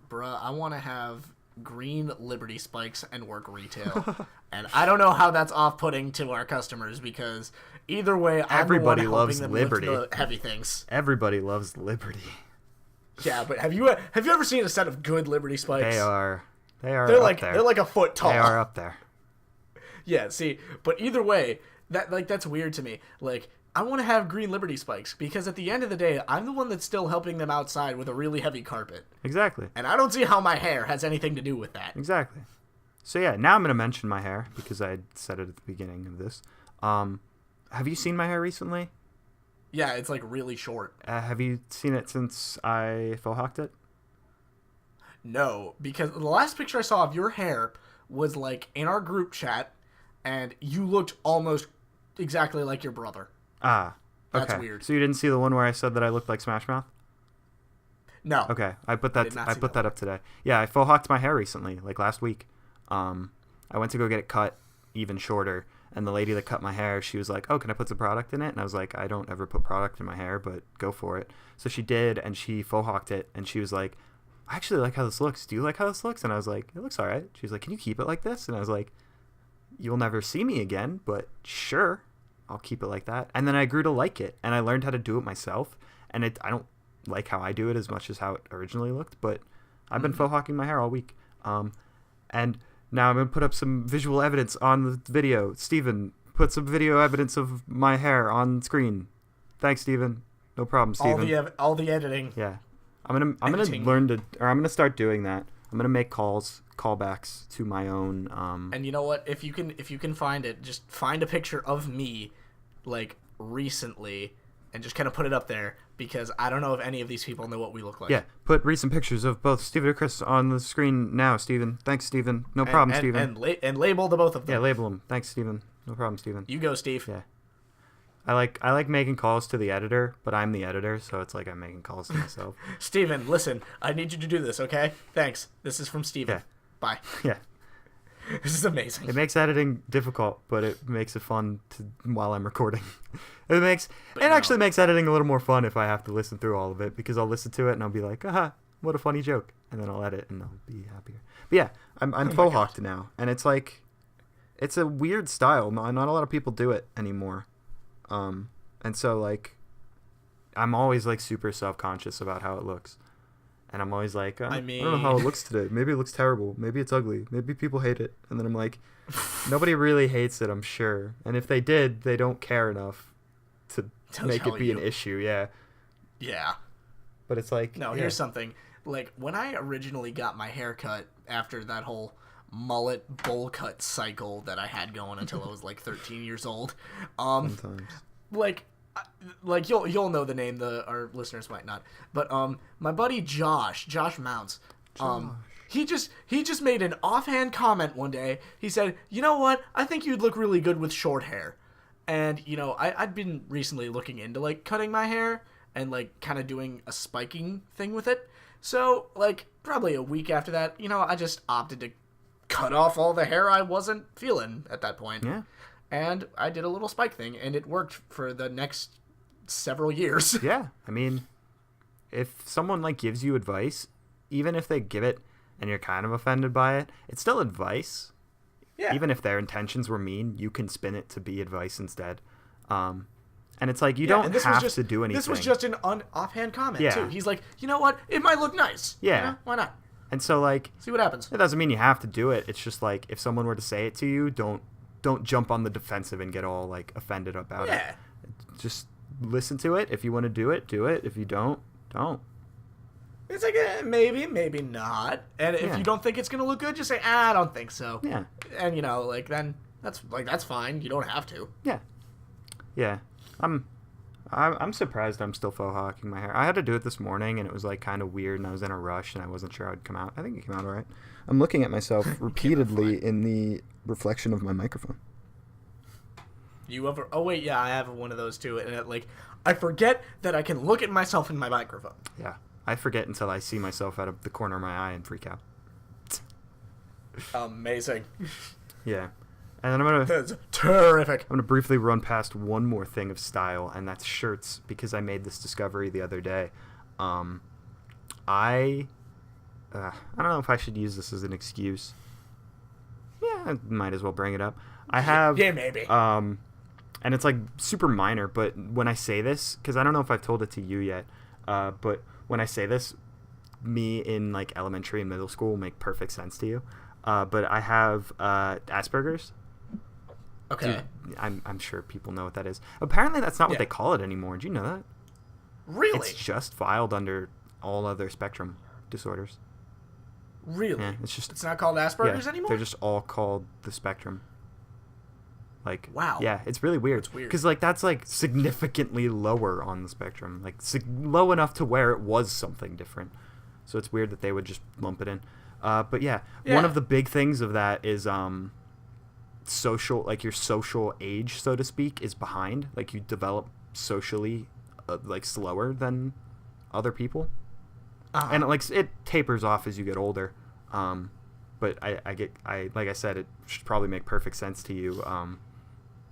bruh, I want to have green Liberty spikes and work retail. And I don't know how that's off-putting to our customers, because either way, everybody I'm the one loves helping them Liberty. lift the heavy things. Everybody loves Liberty. Yeah, but have you ever seen a set of good Liberty spikes? They are They're up like there. they're like a foot tall. They are up there. Yeah, see, but either way, that's weird to me. Like, I want to have green Liberty spikes because at the end of the day, I'm the one that's still helping them outside with a really heavy carpet. Exactly. And I don't see how my hair has anything to do with that. Exactly. So yeah, now I'm going to mention my hair because I said it at the beginning of this. Have you seen my hair recently? Yeah, it's like really short. Have you seen it since I faux hawked it? No, because the last picture I saw of your hair was like in our group chat, and you looked almost exactly like your brother. Ah, okay. That's weird. So you didn't see the one where I said that I looked like Smash Mouth? No. Okay, I put did not that. I see put that that up today. Yeah, I faux hawked my hair recently, like last week. I went to go get it cut even shorter, and the lady that cut my hair, she was like, "Oh, can I put some product in it?" And I was like, "I don't ever put product in my hair, but go for it." So she did, and she faux hawked it, and she was like, "I actually like how this looks. Do you like how this looks?" And I was like, "It looks all right." She was like, "Can you keep it like this?" And I was like, "You'll never see me again, but sure, I'll keep it like that." And then I grew to like it, and I learned how to do it myself. And I don't like how I do it as much as how it originally looked, but I've been faux hawking my hair all week. And now I'm going to put up some visual evidence on the video. Steven, put some video evidence of my hair on screen. Thanks, Steven. No problem, Steven. All the editing. Yeah. I'm gonna start doing that. I'm gonna make callbacks to my own. And you know what? If you can find it, just find a picture of me, like recently, and just kind of put it up there, because I don't know if any of these people know what we look like. Yeah, put recent pictures of both Steven and Chris on the screen now, Steven. Thanks, Steven. No problem, Steven. And label the both of them. Yeah, label them. Thanks, Steven. No problem, Steven. You go, Steve. Yeah. I like making calls to the editor, but I'm the editor, so it's like I'm making calls to myself. Steven, listen, I need you to do this, okay? Thanks. This is from Steven. Yeah. Bye. Yeah. This is amazing. It makes editing difficult, but it makes it fun while I'm recording. Actually makes editing a little more fun if I have to listen through all of it, because I'll listen to it and I'll be like, aha, what a funny joke, and then I'll edit and I'll be happier. But yeah, I'm faux hawked now, and it's like, it's a weird style. Not a lot of people do it anymore. And so like, I'm always like super self-conscious about how it looks, and I'm always like, I don't know how it looks today. Maybe it looks terrible. Maybe it's ugly. Maybe people hate it. And then I'm like, nobody really hates it, I'm sure. And if they did, they don't care enough to make it be an issue. Yeah. Yeah. But it's like, no, here's something. Like, when I originally got my hair cut after that whole mullet bowl cut cycle that I had going until I was like 13 years old, sometimes. like you'll know the name, our listeners might not, but my buddy Josh Mounts, he just made an offhand comment one day. He said, "You know what? I think you'd look really good with short hair." And you know, I'd been recently looking into like cutting my hair and like kind of doing a spiking thing with it. So like probably a week after that, you know, I just opted to cut off all the hair I wasn't feeling at that point. Yeah. And I did a little spike thing, and it worked for the next several years. Yeah. I mean, if someone like gives you advice, even if they give it and you're kind of offended by it, it's still advice. Yeah. Even if their intentions were mean, you can spin it to be advice instead. And it's like, you don't have to do anything. This was just an offhand comment, Yeah. too. He's like, you know what? It might look nice. Yeah. You know, why not? And so, like, See what happens. it doesn't mean you have to do it. It's just like, if someone were to say it to you, don't jump on the defensive and get all like offended about it. Just listen to it. If you want to do it, do it. If you don't. It's like, maybe, maybe not. And if you don't think it's going to look good, just say, I don't think so. Yeah. And, you know, like, then that's fine. You don't have to. Yeah. Yeah. I'm surprised I'm still faux hawking my hair. I had to do it this morning, and it was like kind of weird, and I was in a rush, and I wasn't sure how it'd come out. I think it came out all right. I'm looking at myself repeatedly in the reflection of my microphone. You ever? Oh wait, yeah, I have one of those too, and I forget that I can look at myself in my microphone. Yeah, I forget until I see myself out of the corner of my eye and freak out. Amazing. Yeah. And then That's terrific. I'm gonna briefly run past one more thing of style, and that's shirts, because I made this discovery the other day. I don't know if I should use this as an excuse. Yeah, I might as well bring it up. I have maybe. And it's like super minor, but when I say this, because I don't know if I've told it to you yet, but when I say this, me in like elementary and middle school will make perfect sense to you. But I have Asperger's. Okay. Dude, I'm sure people know what that is. Apparently that's not what they call it anymore. Did you know that? Really? It's just filed under all other spectrum disorders. Really? Yeah, it's not called Asperger's anymore? They're just all called the spectrum. Like, wow. Yeah, it's really weird. It's weird. Because, like, that's, like, significantly lower on the spectrum. Like, low enough to where it was something different. So it's weird that they would just lump it in. But yeah, Yeah. one of the big things of that is social, like your social age, so to speak, is behind. Like you develop socially like slower than other people. And it tapers off as you get older. But I like I said, it should probably make perfect sense to you.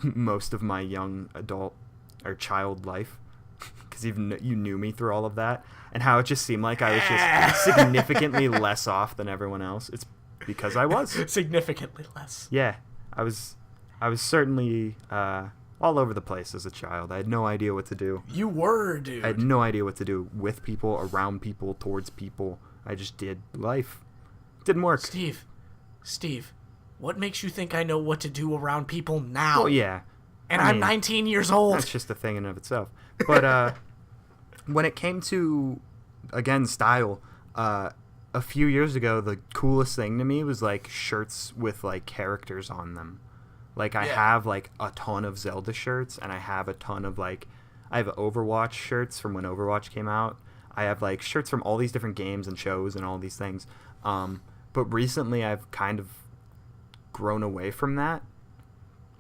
Most of my young adult or child life, because you knew me through all of that, and how it just seemed like I was just significantly less off than everyone else. It's because I was significantly less. Yeah, I was certainly all over the place as a child. I had no idea what to do. You were, dude. I had no idea what to do with people, around people, towards people. I just did life. Didn't work. Steve, what makes you think I know what to do around people now? Well, yeah. And I'm 19 years old. That's just a thing in and of itself. But when it came to, again, style, a few years ago, the coolest thing to me was, like, shirts with, like, characters on them. Like, I have, like, a ton of Zelda shirts, and I have a ton of, like, I have Overwatch shirts from when Overwatch came out. I have, like, shirts from all these different games and shows and all these things. But recently I've kind of grown away from that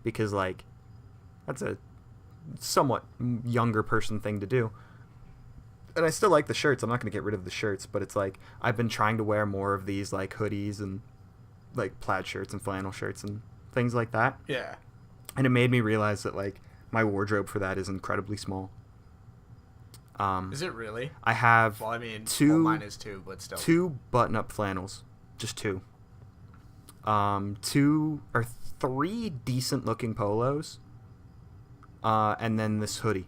because, like, that's a somewhat younger person thing to do. And I still like the shirts. I'm not going to get rid of the shirts, but it's like I've been trying to wear more of these, like, hoodies and, like, plaid shirts and flannel shirts and things like that. Yeah. And it made me realize that, like, my wardrobe for that is incredibly small. Is it really? I have mine is too, but still. 2 button-up flannels. Just 2. 2 or 3 decent-looking polos. And then this hoodie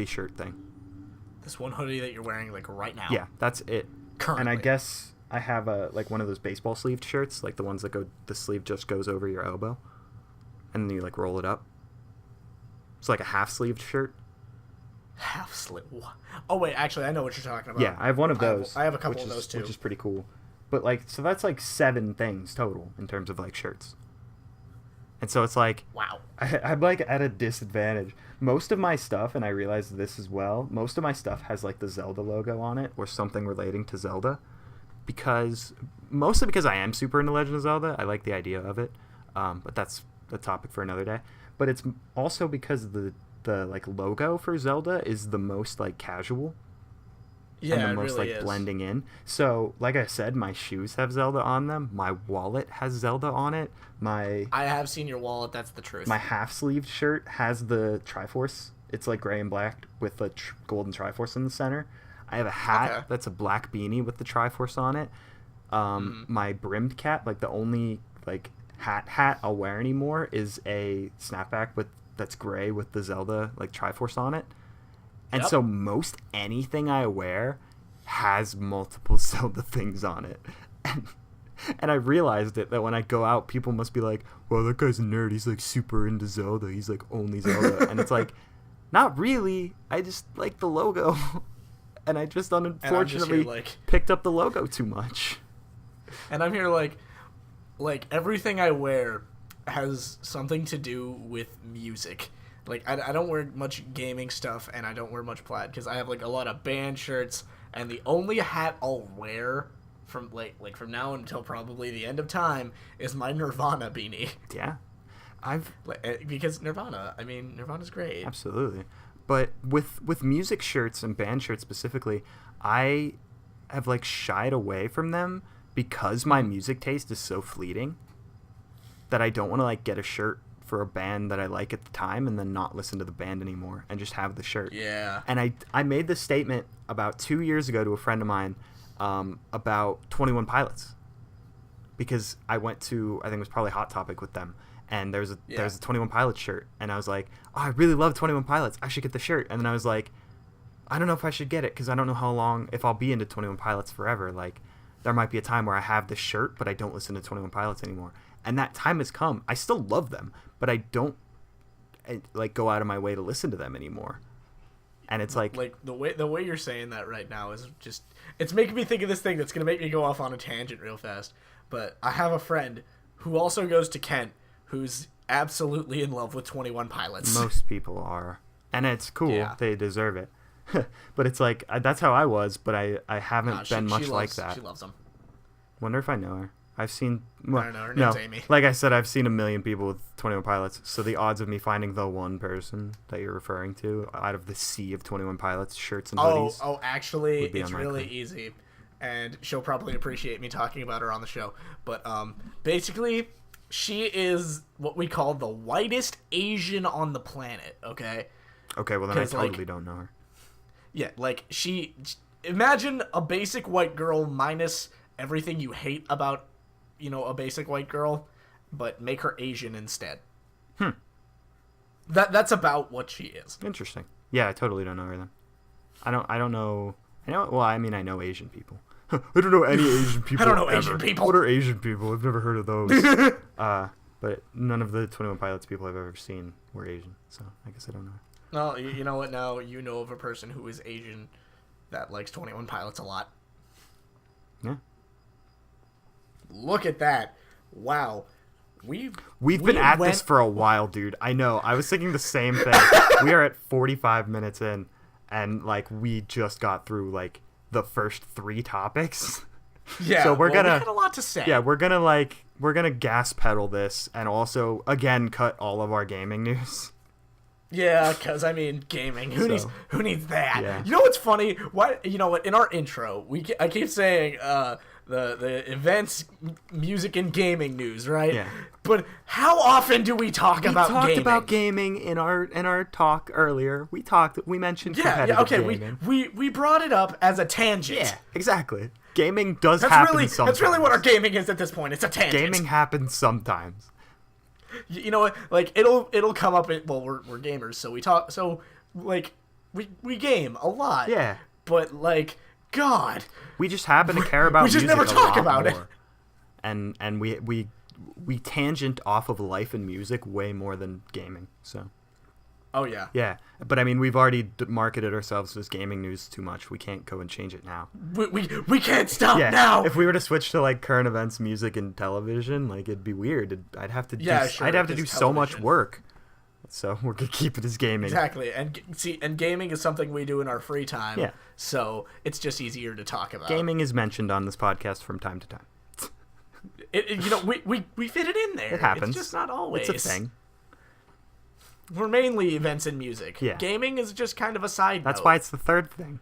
shirt thing. This one hoodie that you're wearing, like, right now. Yeah, that's it. Currently. And I guess I have like one of those baseball sleeved shirts, like the ones that the sleeve just goes over your elbow, and then you, like, roll it up. It's like a half-sleeved shirt. Half sleeve. Oh wait, actually, I know what you're talking about. Yeah, I have one of those. I have a couple of those too, which is pretty cool. But, like, so that's like 7 things total in terms of, like, shirts. And so it's like, wow, I'm, like, at a disadvantage. Most of my stuff, and I realize this as well, most of my stuff has, like, the Zelda logo on it or something relating to Zelda, mostly because I am super into Legend of Zelda. I like the idea of it, but that's the topic for another day. But it's also because the like, logo for Zelda is the most, like, casual. Yeah, and the most, really like, is. blending in. So, like I said, my shoes have Zelda on them. My wallet has Zelda on it. I have seen your wallet. That's the truth. My half-sleeved shirt has the Triforce. It's, like, gray and black with the golden Triforce in the center. I have a hat that's a black beanie with the Triforce on it. My brimmed cap, like, the only, like, hat I'll wear anymore is a snapback that's gray with the Zelda, like, Triforce on it. And so most anything I wear has multiple Zelda things on it. And I realized that when I go out, people must be like, well, that guy's a nerd. He's, like, super into Zelda. He's, like, only Zelda. And it's like, not really. I just like the logo. And I just unfortunately picked up the logo too much. And I'm here like everything I wear has something to do with music. Like, I don't wear much gaming stuff, and I don't wear much plaid, because I have, like, a lot of band shirts, and the only hat I'll wear from, like from now until probably the end of time is my Nirvana beanie. Yeah. Because Nirvana's great. Absolutely. But with music shirts and band shirts specifically, I have, like, shied away from them because my music taste is so fleeting that I don't want to, like, get a shirt for a band that I like at the time and then not listen to the band anymore and just have the shirt. Yeah. And I made this statement about 2 years ago to a friend of mine about 21 Pilots, because I went to, I think it was probably Hot Topic with them, and there's a 21 Pilots shirt, and I was like, oh, I really love 21 Pilots. I should get the shirt. And then I was like, I don't know if I should get it because I don't know how long, if I'll be into 21 Pilots forever. Like, there might be a time where I have this shirt, but I don't listen to 21 Pilots anymore. And that time has come. I still love them, but I don't, like, go out of my way to listen to them anymore. And it's like the way you're saying that right now is just, it's making me think of this thing that's gonna make me go off on a tangent real fast. But I have a friend who also goes to Kent who's absolutely in love with 21 Pilots. Most people are, and it's cool. Yeah. They deserve it. But it's like that's how I was, but I haven't Nah, been much like loves, that. She loves them. Wonder if I know her. I've seen. I don't know. Her name's Amy. Like I said, I've seen a million people with 21 Pilots. So the odds of me finding the one person that you're referring to out of the sea of 21 Pilots shirts and hoodies. Actually, it's really easy, and she'll probably appreciate me talking about her on the show. But basically, she is what we call the whitest Asian on the planet. Okay. Okay. Well, then I totally don't know her. Yeah, like imagine a basic white girl minus everything you hate about, a basic white girl, but make her Asian instead. That's about what she is. Interesting. Yeah, I totally don't know her then. I don't know. Well, I mean, I know Asian people. I don't know any Asian people. I don't know ever. Asian people. What are Asian people? I've never heard of those. But none of the 21 Pilots people I've ever seen were Asian, so I guess I don't know. No, you know what? Now you know of a person who is Asian that likes 21 Pilots a lot. Yeah. Look at that! Wow, we've been at this for a while, dude. I know. I was thinking the same thing. We are at 45 minutes in, and like we just got through like the first 3 topics. Yeah. So we had a lot to say. Yeah, we're gonna gas pedal this, and also again cut all of our gaming news. Yeah, because I mean, gaming. Who needs that? Yeah. You know what's funny? What in our intro, I keep saying the events, music, and gaming news, right? Yeah. But how often do we talk about gaming? We talked about gaming in our talk earlier. We mentioned competitive gaming. We brought it up as a tangent. Yeah, exactly. Gaming does happen sometimes. That's really what our gaming is at this point. It's a tangent. Gaming happens sometimes. You know what? Like it'll come up. We're gamers, so we talk. So like we game a lot. Yeah. But like, God, we just happen to care about. We just music never talk about more. it. And we tangent off of life and music way more than gaming. So. Oh yeah. Yeah, but I mean, we've already marketed ourselves as gaming news too much. We can't go and change it now. We can't stop now. If we were to switch to like current events, music, and television, like it'd be weird. I'd have to do so much work. So we're gonna keep it as gaming. Exactly, and gaming is something we do in our free time. Yeah. So it's just easier to talk about. Gaming is mentioned on this podcast from time to time. We fit it in there. It happens. It's just not always. It's a thing. We're mainly events and music. Yeah. Gaming is just kind of a side That's note. why it's the third thing.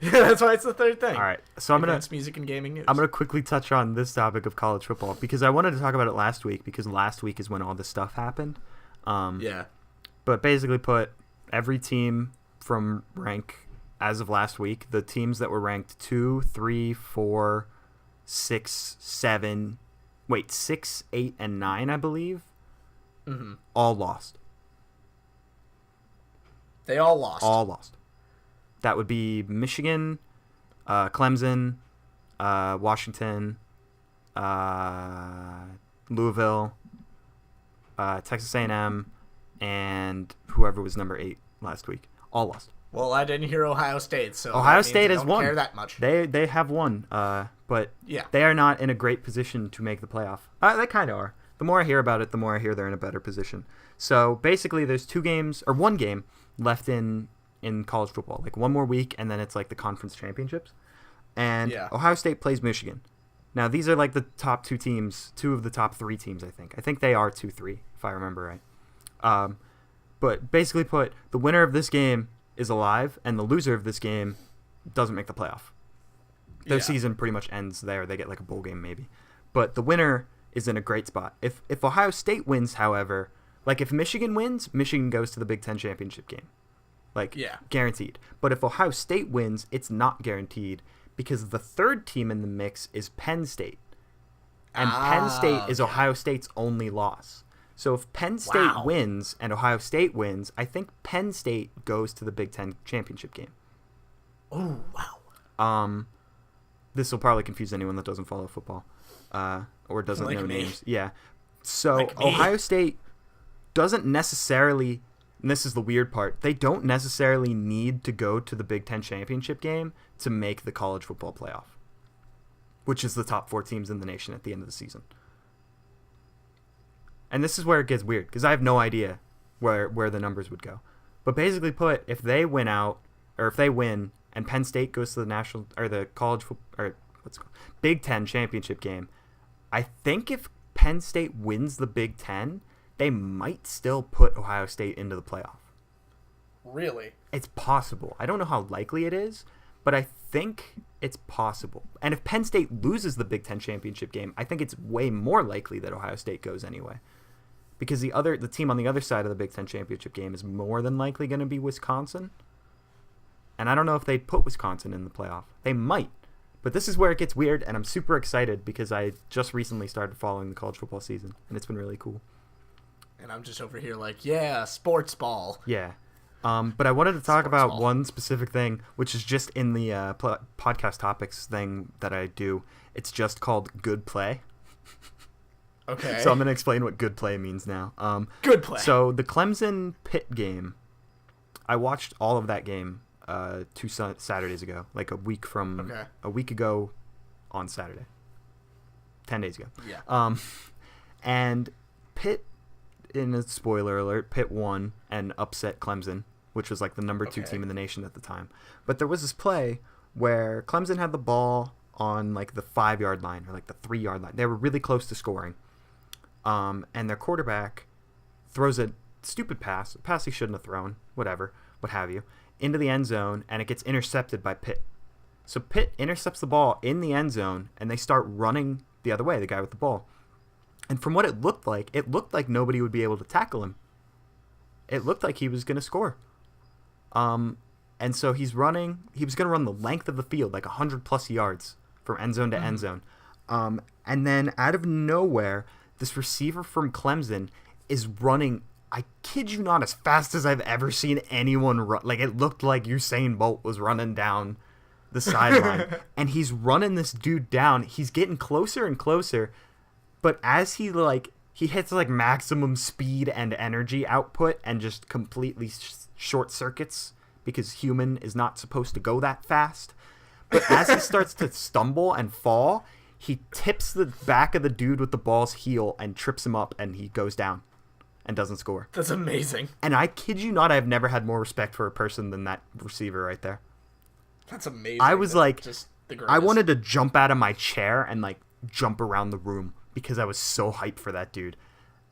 Yeah, that's why it's the third thing. All right. So Events, music, and gaming news. I'm going to quickly touch on this topic of college football because I wanted to talk about it last week because last week is when all this stuff happened. Yeah. But basically put, every team from rank as of last week, the teams that were ranked 2, 3, 4, 6, 7, 6, 8, and 9, I believe, all lost. They all lost. All lost. That would be Michigan, Clemson, Washington, Louisville, Texas A&M, and whoever was number 8 last week. All lost. Well, I didn't hear Ohio State, so Ohio State has won. Don't care that much. They have won, but yeah, they are not in a great position to make the playoff. They kind of are. The more I hear about it, the more I hear they're in a better position. So basically, there's 2 games or 1 game left in college football, like 1 more week, and then it's like the conference championships. And Ohio State plays Michigan. Now these are like the top 2 teams, 2 of the top 3 teams. I think they are 2-3 if I remember right. But basically put, the winner of this game is alive, and the loser of this game doesn't make the playoff. Their season pretty much ends there. They get like a bowl game maybe, but the winner is in a great spot. If Ohio State wins, however, like if Michigan wins, Michigan goes to the Big Ten championship game. Guaranteed. But if Ohio State wins, it's not guaranteed because the third team in the mix is Penn State. And Penn State is Ohio State's only loss. So if Penn State wins and Ohio State wins, I think Penn State goes to the Big Ten championship game. Oh, wow. This will probably confuse anyone that doesn't follow football or doesn't know names. Yeah. So Ohio State doesn't necessarily, and this is the weird part, they don't necessarily need to go to the Big Ten championship game to make the college football playoff, which is the top 4 teams in the nation at the end of the season. And this is where it gets weird because I have no idea where the numbers would go. But basically put, if they win out or if they win, and Penn State goes to the national or the college or what's it called, Big Ten championship game, I think if Penn State wins the Big Ten, they might still put Ohio State into the playoff. Really? It's possible. I don't know how likely it is, but I think it's possible. And if Penn State loses the Big Ten championship game, I think it's way more likely that Ohio State goes anyway. Because the team on the other side of the Big Ten championship game is more than likely going to be Wisconsin. And I don't know if they'd put Wisconsin in the playoff. They might. But this is where it gets weird, and I'm super excited because I just recently started following the college football season, and it's been really cool. And I'm just over here like, yeah, sports ball. Yeah. But I wanted to talk about ball. one specific thing, which is just in the podcast topics thing that I do. It's just called good play. Okay. So I'm going to explain what good play means now. Good play. So the Clemson Pitt game, I watched all of that game 2 Saturdays ago, like a week ago on Saturday, 10 days ago. Yeah. And Pitt, in a spoiler alert, Pitt won and upset Clemson, which was like the number 2 team in the nation at the time. But there was this play where Clemson had the ball on like the 5-yard line or like the 3-yard line. They were really close to scoring. And their quarterback throws a stupid pass, a pass he shouldn't have thrown, whatever, what have you, into the end zone, and it gets intercepted by Pitt. So Pitt intercepts the ball in the end zone, and they start running the other way, the guy with the ball. And from what it looked like nobody would be able to tackle him. It looked like he was going to score. And so he was going to run the length of the field, like 100+ yards from end zone to end zone. And then out of nowhere, this receiver from Clemson is running, I kid you not, as fast as I've ever seen anyone run. Like, it looked like Usain Bolt was running down the sideline. And he's running this dude down. He's getting closer and closer. But as he hits like maximum speed and energy output and just completely short circuits because human is not supposed to go that fast. But as he starts to stumble and fall, he tips the back of the dude with the ball's heel and trips him up, and he goes down and doesn't score. That's amazing. And I kid you not, I've never had more respect for a person than that receiver right there. That's amazing. I was like, just the I wanted to jump out of my chair and like jump around the room because I was so hyped for that dude.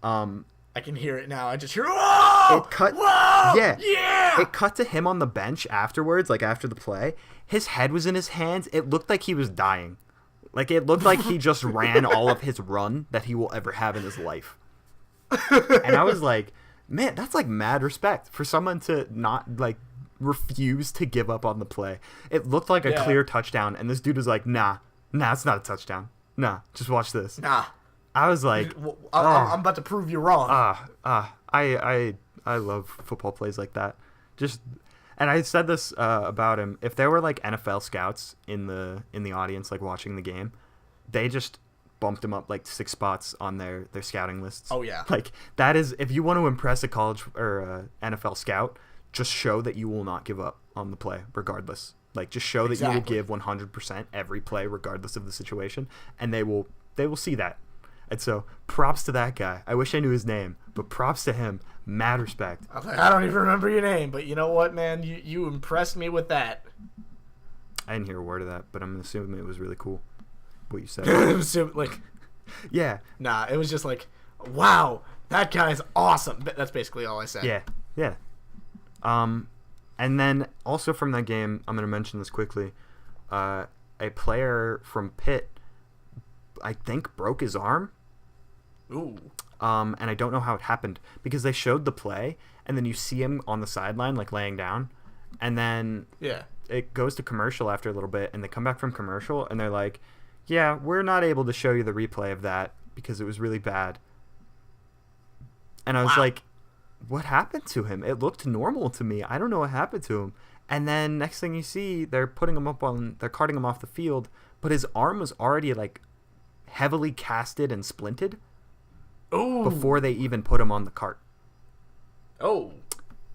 I can hear it now. I just hear, whoa! It cut, whoa! Yeah. It cut to him on the bench afterwards, like after the play. His head was in his hands. It looked like he was dying. Like, it looked like he just ran all of his run that he will ever have in his life. And I was like, man, that's like mad respect for someone to not like refuse to give up on the play. It looked like a clear touchdown, and this dude was like, nah, it's not a touchdown. Nah, just watch this. Nah. I was like, I'm about to prove you wrong. I love football plays like that. And I said this about him. If there were like NFL scouts in the audience, like watching the game, they just bumped him up like 6 spots on their scouting lists. Oh yeah. Like, that is, if you want to impress a college or NFL scout, just show that you will not give up on the play regardless. Like, just show that you will give 100% every play regardless of the situation, and they will see that. And so, props to that guy. I wish I knew his name, but props to him. Mad respect. I don't even remember your name, but you know what, man? You impressed me with that. I didn't hear a word of that, but I'm assuming it was really cool what you said. It was like, yeah. Nah, it was just like, wow, that guy's awesome. That's basically all I said. Yeah. And then also from that game, I'm going to mention this quickly. A player from Pitt, I think, broke his arm. Ooh. And I don't know how it happened because they showed the play, and then you see him on the sideline, like laying down, and then it goes to commercial after a little bit, and they come back from commercial, and they're like, yeah, we're not able to show you the replay of that because it was really bad. And I was like, what happened to him? It looked normal to me. I don't know what happened to him. And then next thing you see, they're carting him off the field, but his arm was already like heavily casted and splinted. Ooh. Before they even put him on the cart. Oh.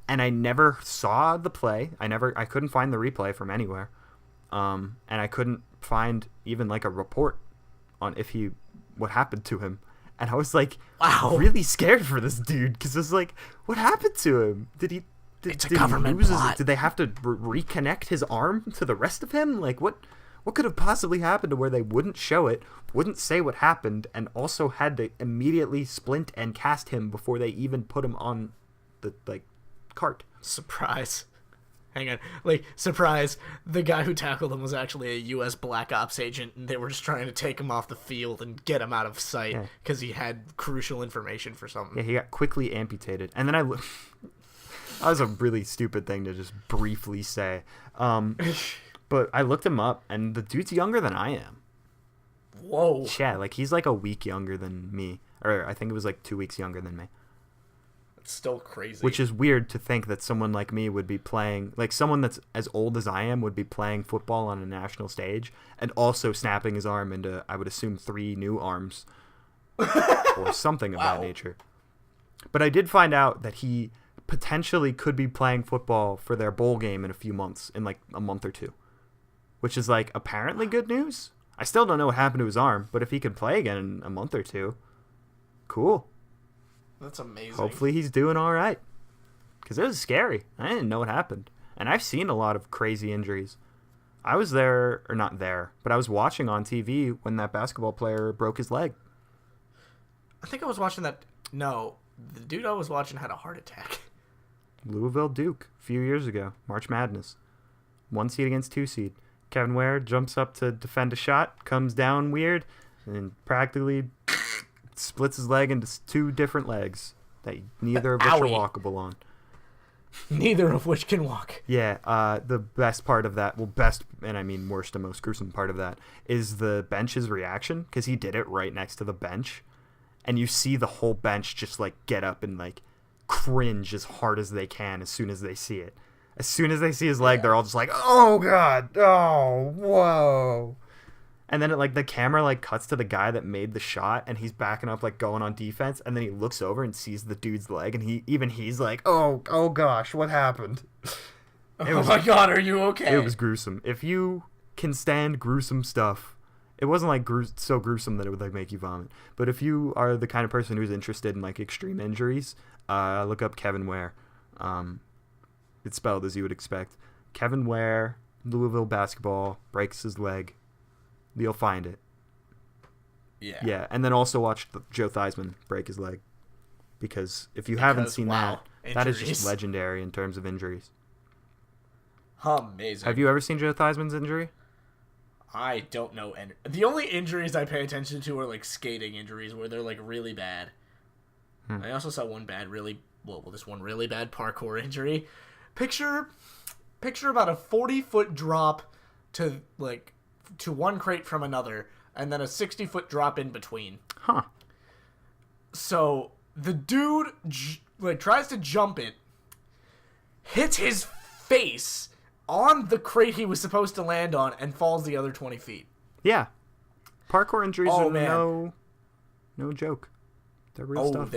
And I never saw the play. I couldn't find the replay from anywhere. And I couldn't find even like a report on what happened to him. And I was like, wow, really scared for this dude because I was like, what happened to him? It's a government plot. Did they have to reconnect his arm to the rest of him? Like, what could have possibly happened to where they wouldn't show it, wouldn't say what happened, and also had to immediately splint and cast him before they even put him on the, like, cart? Surprise. Hang on. Like, surprise, the guy who tackled him was actually a U.S. Black Ops agent, and they were just trying to take him off the field and get him out of sight because he had crucial information for something. Yeah, he got quickly amputated. And then that was a really stupid thing to just briefly say. But I looked him up, and the dude's younger than I am. Whoa. Yeah, like, he's like a week younger than me. Or I think it was like 2 weeks younger than me. It's still crazy. Which is weird to think that someone like me would be playing, like someone that's as old as I am would be playing football on a national stage and also snapping his arm into, I would assume, 3 new arms or something of that nature. But I did find out that he potentially could be playing football for their bowl game in a few months, in like a month or 2, which is like apparently good news. I still don't know what happened to his arm, but if he can play again in a month or 2, cool. That's amazing. Hopefully he's doing all right. Because it was scary. I didn't know what happened. And I've seen a lot of crazy injuries. I was there, or not there, but I was watching on TV when that basketball player broke his leg. I think I was watching that. No, the dude I was watching had a heart attack. Louisville Duke, a few years ago. March Madness. 1 seed against 2 seed. Kevin Ware jumps up to defend a shot, comes down weird, and practically splits his leg into 2 different legs that neither of which are walkable on. Neither of which can walk. Yeah, the best part of that, well, best, and I mean worst and most gruesome part of that, is the bench's reaction, because he did it right next to the bench, and you see the whole bench just, like, get up and, like, cringe as hard as they can as soon as they see it. As soon as they see his leg, they're all just like, oh, God, oh, whoa. And then the camera like cuts to the guy that made the shot, and he's backing up, like going on defense, and then he looks over and sees the dude's leg, and he's like, oh gosh, what happened? Oh my God, are you okay? It was gruesome. If you can stand gruesome stuff, it wasn't like so gruesome that it would like make you vomit. But if you are the kind of person who's interested in like extreme injuries, look up Kevin Ware. It's spelled as you would expect. Kevin Ware, Louisville basketball, breaks his leg. You'll find it. Yeah, and then also watch Joe Theismann break his leg. Because if you haven't seen that is just legendary in terms of injuries. Amazing. Have you ever seen Joe Theismann's injury? I don't know. The only injuries I pay attention to are like skating injuries where they're like really bad. I also saw one really bad parkour injury. Picture about a 40-foot drop to one crate from another, and then a 60-foot drop in between. Huh. So the dude tries to jump it, hits his face on the crate he was supposed to land on, and falls the other 20 feet. Yeah. Parkour injuries are no joke. They're real stuff.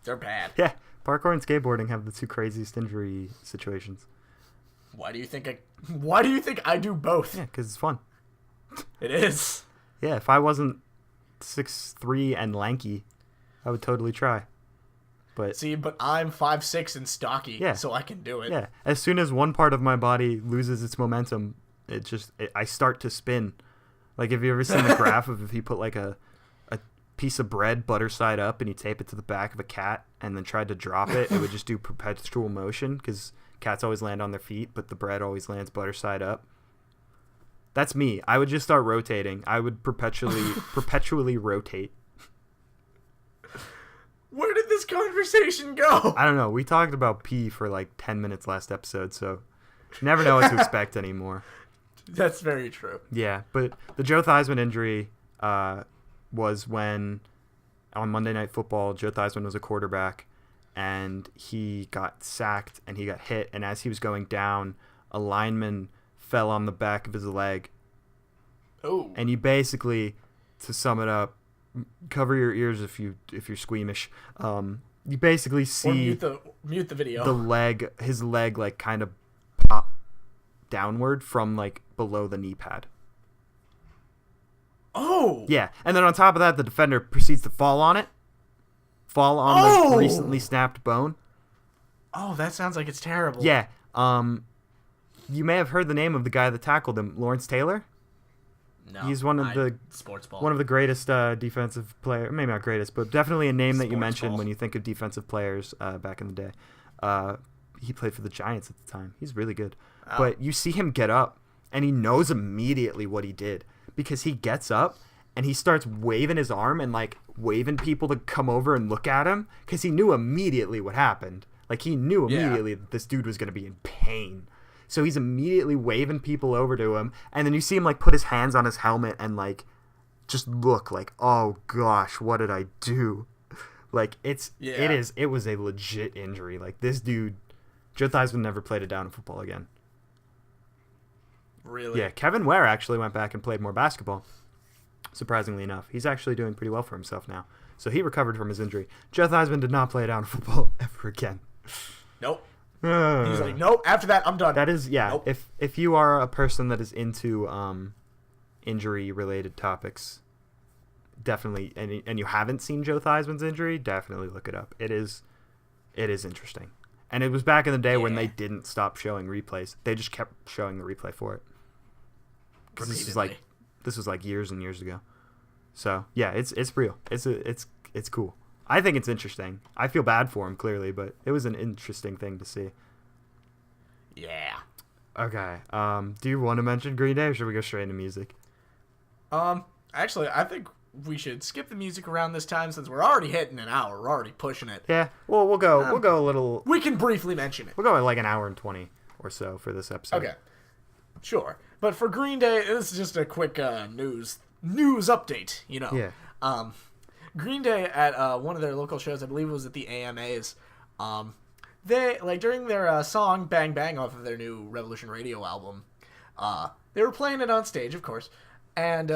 They're bad. Yeah. Parkour and skateboarding have the 2 craziest injury situations. Why do you think I do both? Yeah, because it's fun. It is. Yeah, if I wasn't 6'3" and lanky, I would totally try. But I'm 5'6" and stocky, so I can do it. Yeah, as soon as one part of my body loses its momentum, I start to spin. Like, have you ever seen the graph of if you put like a piece of bread butter side up and you tape it to the back of a cat and then tried to drop it, it would just do perpetual motion because cats always land on their feet, but the bread always lands butter side up. That's me. I would just start rotating. I would perpetually rotate. Where did this conversation go? I don't know. We talked about pee for like 10 minutes last episode, so you never know what to expect anymore. That's very true. Yeah, but the Joe Theismann injury was when on Monday Night Football, Joe Theismann was a quarterback, and he got sacked and he got hit, and as he was going down, a lineman fell on the back of his leg. Oh. And you basically, to sum it up, cover your ears if you're squeamish. You basically see or mute the video. His leg like kind of pop downward from like below the knee pad. Oh. Yeah, and then on top of that, the defender proceeds to fall on the recently snapped bone. Oh, that sounds like it's terrible. Yeah. You may have heard the name of the guy that tackled him, Lawrence Taylor. No, He's one of the sports ball. One of the greatest defensive players, maybe not greatest, but definitely a name that you Sports mentioned ball. when you think of defensive players back in the day. He played for the Giants at the time. He's really good. Oh. But you see him get up, and he knows immediately what he did because he gets up and he starts waving his arm and like waving people to come over and look at him because he knew immediately what happened. Like he knew immediately that this dude was going to be in pain. So he's immediately waving people over to him, and then you see him like put his hands on his helmet and like just look like, oh gosh, what did I do? Like it was a legit injury. Like this dude, Joe Theismann never played it down in football again. Really? Yeah, Kevin Ware actually went back and played more basketball. Surprisingly enough, he's actually doing pretty well for himself now. So he recovered from his injury. Joe Theismann did not play down football ever again. Nope. He's like, nope. After that, I'm done. That is, yeah. Nope. If you are a person that is into injury related topics, definitely, and you haven't seen Joe Theismann's injury, definitely look it up. It is interesting. And it was back in the day when they didn't stop showing replays. They just kept showing the replay for it. Because this was like years and years ago. So yeah, it's real. It's cool. I think it's interesting. I feel bad for him clearly, but it was an interesting thing to see. Yeah. Okay. Do you want to mention Green Day, or should we go straight into music? Actually, I think we should skip the music around this time since we're already hitting an hour. We're already pushing it. Yeah. Well, we'll go a little. We can briefly mention it. We'll go at like an hour and 20 or so for this episode. Okay. Sure. But for Green Day, this is just a quick news update. You know. Yeah. Green Day at one of their local shows, I believe it was at the AMAs. They like during their song "Bang Bang" off of their new Revolution Radio album. They were playing it on stage, of course, and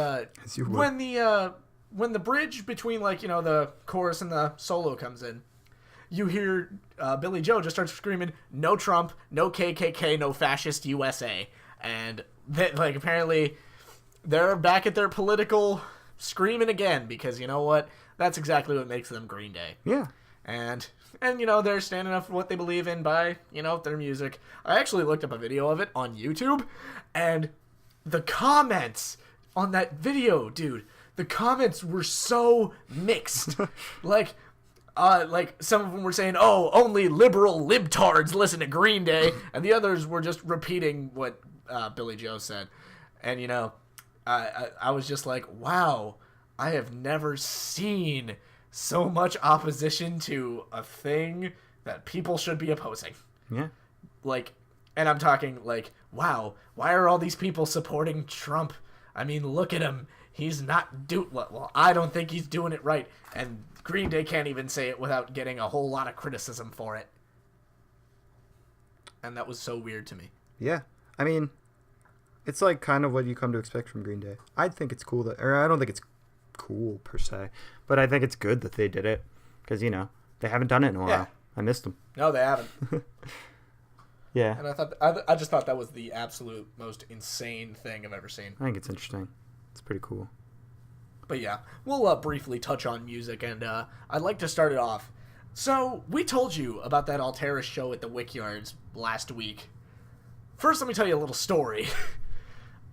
when the bridge between the chorus and the solo comes in, you hear Billy Joe just starts screaming, "No Trump, no KKK, no fascist USA," and apparently they're back at their political screaming again because you know what? That's exactly what makes them Green Day. Yeah. And they're standing up for what they believe in by, their music. I actually looked up a video of it on YouTube, and the comments on that video, dude, the comments were so mixed. like some of them were saying, "Oh, only liberal libtards listen to Green Day," and the others were just repeating what Billy Joe said. And I was just like, wow, I have never seen so much opposition to a thing that people should be opposing. Yeah. And I'm talking wow, why are all these people supporting Trump? I mean, look at him. He's not well, I don't think he's doing it right. And Green Day can't even say it without getting a whole lot of criticism for it. And that was so weird to me. Yeah. I mean, it's kind of what you come to expect from Green Day. I think it's cool I don't think it's cool per se, but I think it's good that they did it because they haven't done it in a while. Yeah. I missed them. No, they haven't. Yeah. And I just thought that was the absolute most insane thing I've ever seen. I think it's interesting. It's pretty cool. But yeah, we'll briefly touch on music, and I'd like to start it off. So we told you about that Alteris show at the Wickyards last week. First, let me tell you a little story.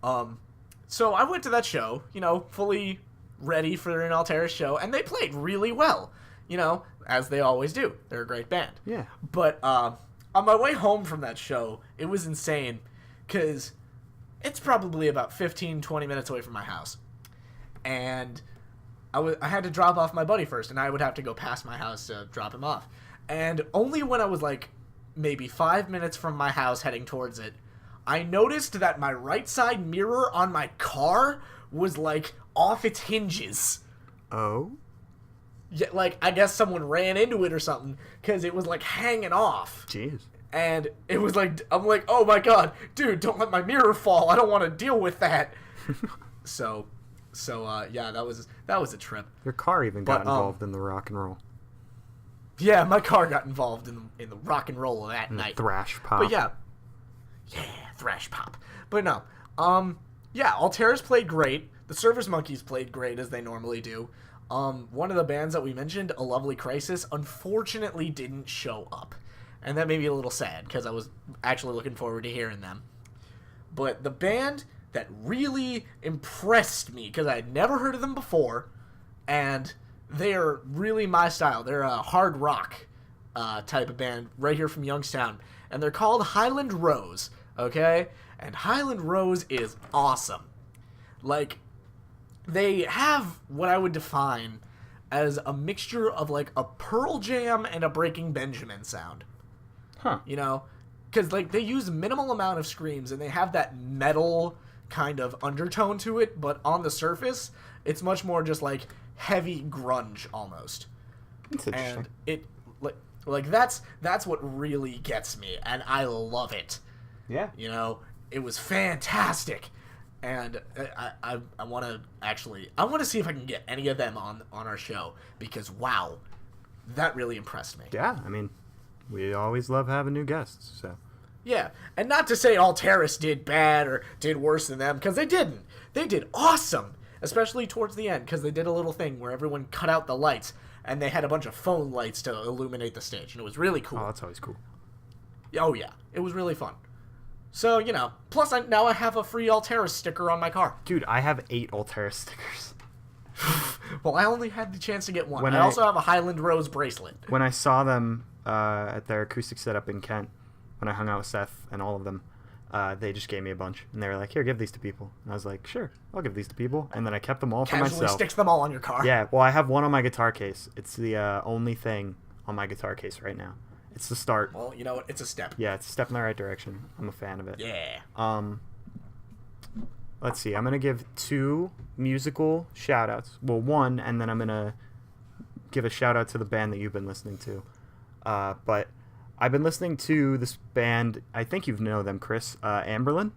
So I went to that show, fully ready for an Alteris show, and they played really well, as they always do. They're a great band. Yeah. But on my way home from that show, it was insane, because it's probably about 15, 20 minutes away from my house. And I had to drop off my buddy first, and I would have to go past my house to drop him off. And only when I was maybe 5 minutes from my house heading towards it, I noticed that my right side mirror on my car was off its hinges. Oh? Yeah, I guess someone ran into it or something, because it was hanging off. Jeez. And it was I'm like, oh my god, dude, don't let my mirror fall. I don't want to deal with that. So yeah, that was a trip. Your car even got involved in the rock and roll. Yeah, my car got involved in the rock and roll of that night. Thrash pop. But yeah, thrash pop. But no, yeah, Alteris played great. The Service Monkeys played great as they normally do. One of the bands that we mentioned, A Lovely Crisis, unfortunately didn't show up. and that made me a little sad because I was actually looking forward to hearing them. But the band that really impressed me, because I had never heard of them before, and they are really my style. They're a hard rock type of band right here from Youngstown, and they're called Highland Rose, okay? And Highland Rose is awesome. Like, they have what I would define as a mixture of, like, a Pearl Jam and a Breaking Benjamin sound. Huh. You know? Because, like, they use minimal amount of screams, and they have that metal kind of undertone to it, but on the surface, it's much more just, like, heavy grunge, almost. That's interesting. And it, like that's what really gets me, and I love it. Yeah. You know? It was fantastic. And I want to see if I can get any of them on our show, because, wow, that really impressed me. Yeah, I mean, we always love having new guests, so. Yeah, and not to say Alteris did bad or did worse than them, because they didn't. They did awesome, especially towards the end, because they did a little thing where everyone cut out the lights, and they had a bunch of phone lights to illuminate the stage, and it was really cool. Oh, that's always cool. Oh, yeah, it was really fun. So, you know, plus now I have a free Alteris sticker on my car. Dude, I have 8 Alteris stickers. Well, I only had the chance to get one. When I also have a Highland Rose bracelet. When I saw them at their acoustic setup in Kent, when I hung out with Seth and all of them, they just gave me a bunch. And they were like, here, give these to people. And I was like, sure, I'll give these to people. And then I kept them all for Casually myself. sticks them all on your car. Yeah, well, I have one on my guitar case. It's the only thing on my guitar case right now. It's the start. Well, you know what? It's a step. Yeah, it's a step in the right direction. I'm a fan of it. Yeah. Let's see. I'm going to give 2 musical shout-outs. Well, one, and then I'm going to give a shout-out to the band that you've been listening to. But I've been listening to this band. I think you know them, Chris. Amberlin?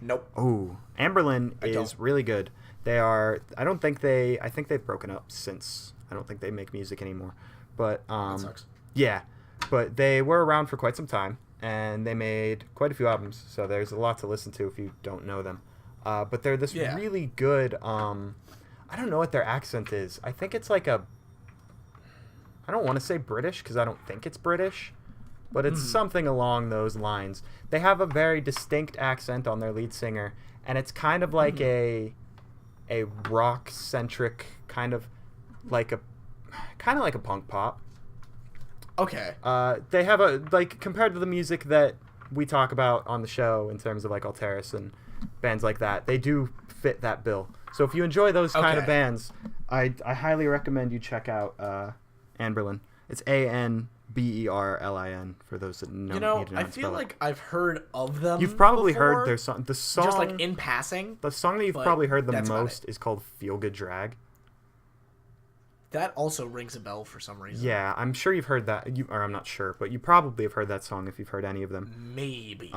Nope. Oh, Amberlin is don't. really good. They are... I think they've broken up since... I don't think they make music anymore. But, That sucks. yeah, but they were around for quite some time, and they made quite a few albums, so there's a lot to listen to if you don't know them. But they're this really good, I don't know what their accent is. I think it's like I don't want to say British, because I don't think it's British, but it's something along those lines. They have a very distinct accent on their lead singer, and it's kind of like a rock-centric, kind of like a punk pop. Okay. They have compared to the music that we talk about on the show in terms of like Alteris and bands like that, they do fit that bill. So if you enjoy those kind of bands, I highly recommend you check out Anberlin. It's Anberlin for those that know. You know, I feel like I've heard of them. You've probably before, heard their song. The song, just like in passing. the song that you've probably heard the that's about most is called "Feel Good Drag." That also rings a bell for some reason. Yeah, I'm sure you've heard that. Or I'm not sure, but you probably have heard that song if you've heard any of them. Maybe.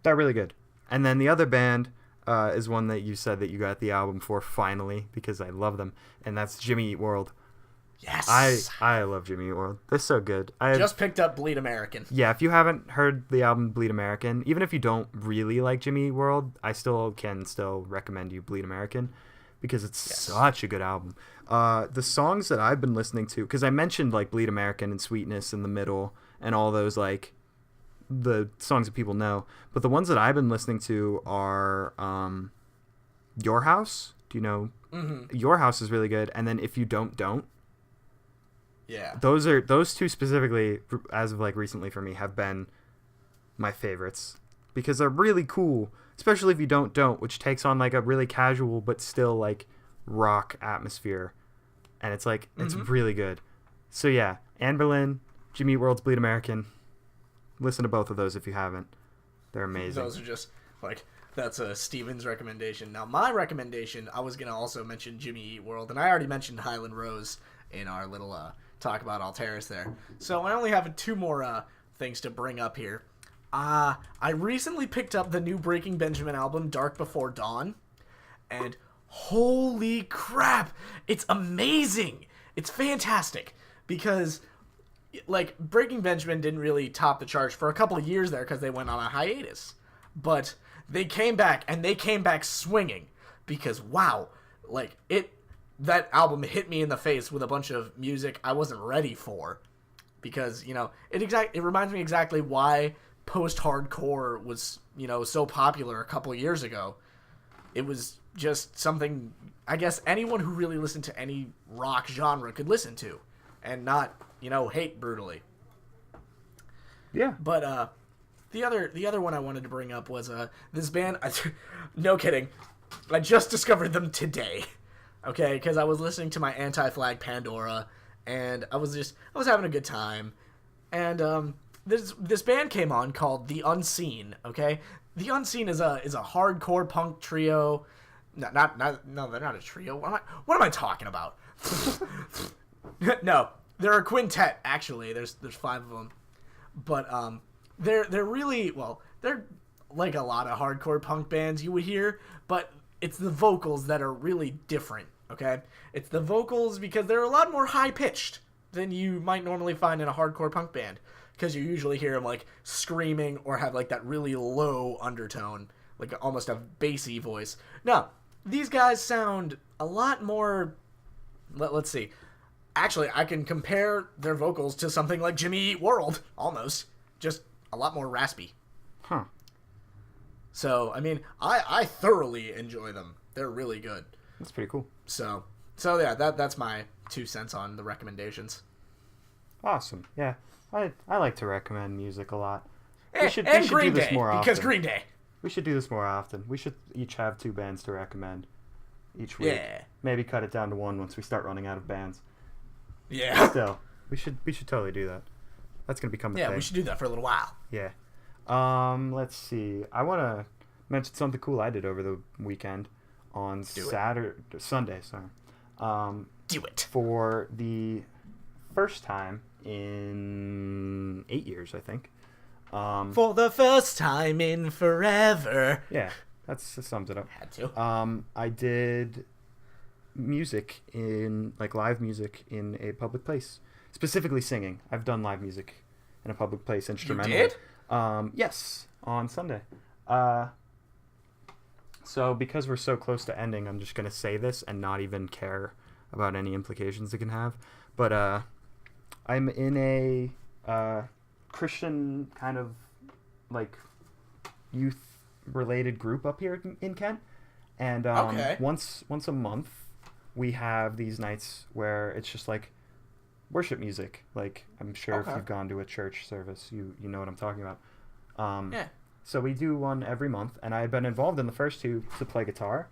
They're really good. And then the other band is one that you said that you got the album for finally, because I love them, and that's Jimmy Eat World. Yes. I love Jimmy Eat World. They're so good. I just picked up Bleed American. Yeah, if you haven't heard the album Bleed American, even if you don't really like Jimmy Eat World, I can still recommend you Bleed American, because it's such a good album. The songs that I've been listening to, because I mentioned like Bleed American and Sweetness in the middle and all those like the songs that people know, but the ones that I've been listening to are Your House. Do you know? Your House is really good, and then If You Don't. Yeah. Those two specifically, as of like recently for me, have been my favorites because they're really cool, especially If You Don't, which takes on like a really casual but still like rock atmosphere, and it's like it's really good. So yeah, Anberlin, Jimmy Eat World's Bleed American. Listen to both of those if you haven't. They're amazing. Those are just like, that's a Steven's recommendation. Now my recommendation, I was gonna also mention Jimmy Eat World, and I already mentioned Highland Rose in our little talk about Alteris there. So I only have 2 more things to bring up here. I recently picked up the new Breaking Benjamin album, Dark Before Dawn, and holy crap, it's amazing. It's fantastic, because like Breaking Benjamin didn't really top the charts for a couple of years there because they went on a hiatus, but they came back, and they came back swinging, because wow, like that album hit me in the face with a bunch of music I wasn't ready for, because it reminds me exactly why post-hardcore was so popular a couple years ago. It was just something I guess anyone who really listened to any rock genre could listen to, and not hate brutally. Yeah. But the other one I wanted to bring up was this band. No kidding, I just discovered them today. Okay, because I was listening to my Anti-Flag Pandora, and I was having a good time, and this band came on called The Unseen. Okay, The Unseen is a hardcore punk trio. No, they're not a trio. What am I talking about? No, they're a quintet actually. There's 5 of them, but they're really they're like a lot of hardcore punk bands you would hear, but it's the vocals that are really different. Okay, it's the vocals because they're a lot more high pitched than you might normally find in a hardcore punk band, because you usually hear them like screaming or have like that really low undertone, like almost a bassy voice. No, these guys sound a lot more. Let's see. Actually, I can compare their vocals to something like Jimmy Eat World, almost. Just a lot more raspy. Huh. So, I mean, I thoroughly enjoy them. They're really good. That's pretty cool. So yeah, that's my 2 cents on the recommendations. Awesome. Yeah. I like to recommend music a lot. We should do this more often. Because Green Day. We should do this more often. We should each have 2 bands to recommend each week. Yeah. Maybe cut it down to 1 once we start running out of bands. Yeah. Still, we should totally do that. That's gonna become a thing. Yeah, we should do that for a little while. Yeah. Let's see. I want to mention something cool I did over the weekend on Sunday. Sorry. Do it. For the first time in 8 years, I think. For the first time in forever. Yeah, that sums it up. Had to. I did music live music in a public place, specifically singing. I've done live music in a public place instrumental. You did? Yes, on Sunday. So because we're so close to ending, I'm just gonna say this and not even care about any implications it can have. But I'm in a Christian kind of like youth related group up here in Kent, and okay. once a month we have these nights where it's just like worship music. Like, I'm sure if you've gone to a church service, you know what I'm talking about. Yeah. So we do one every month, and I had been involved in the first 2 to play guitar,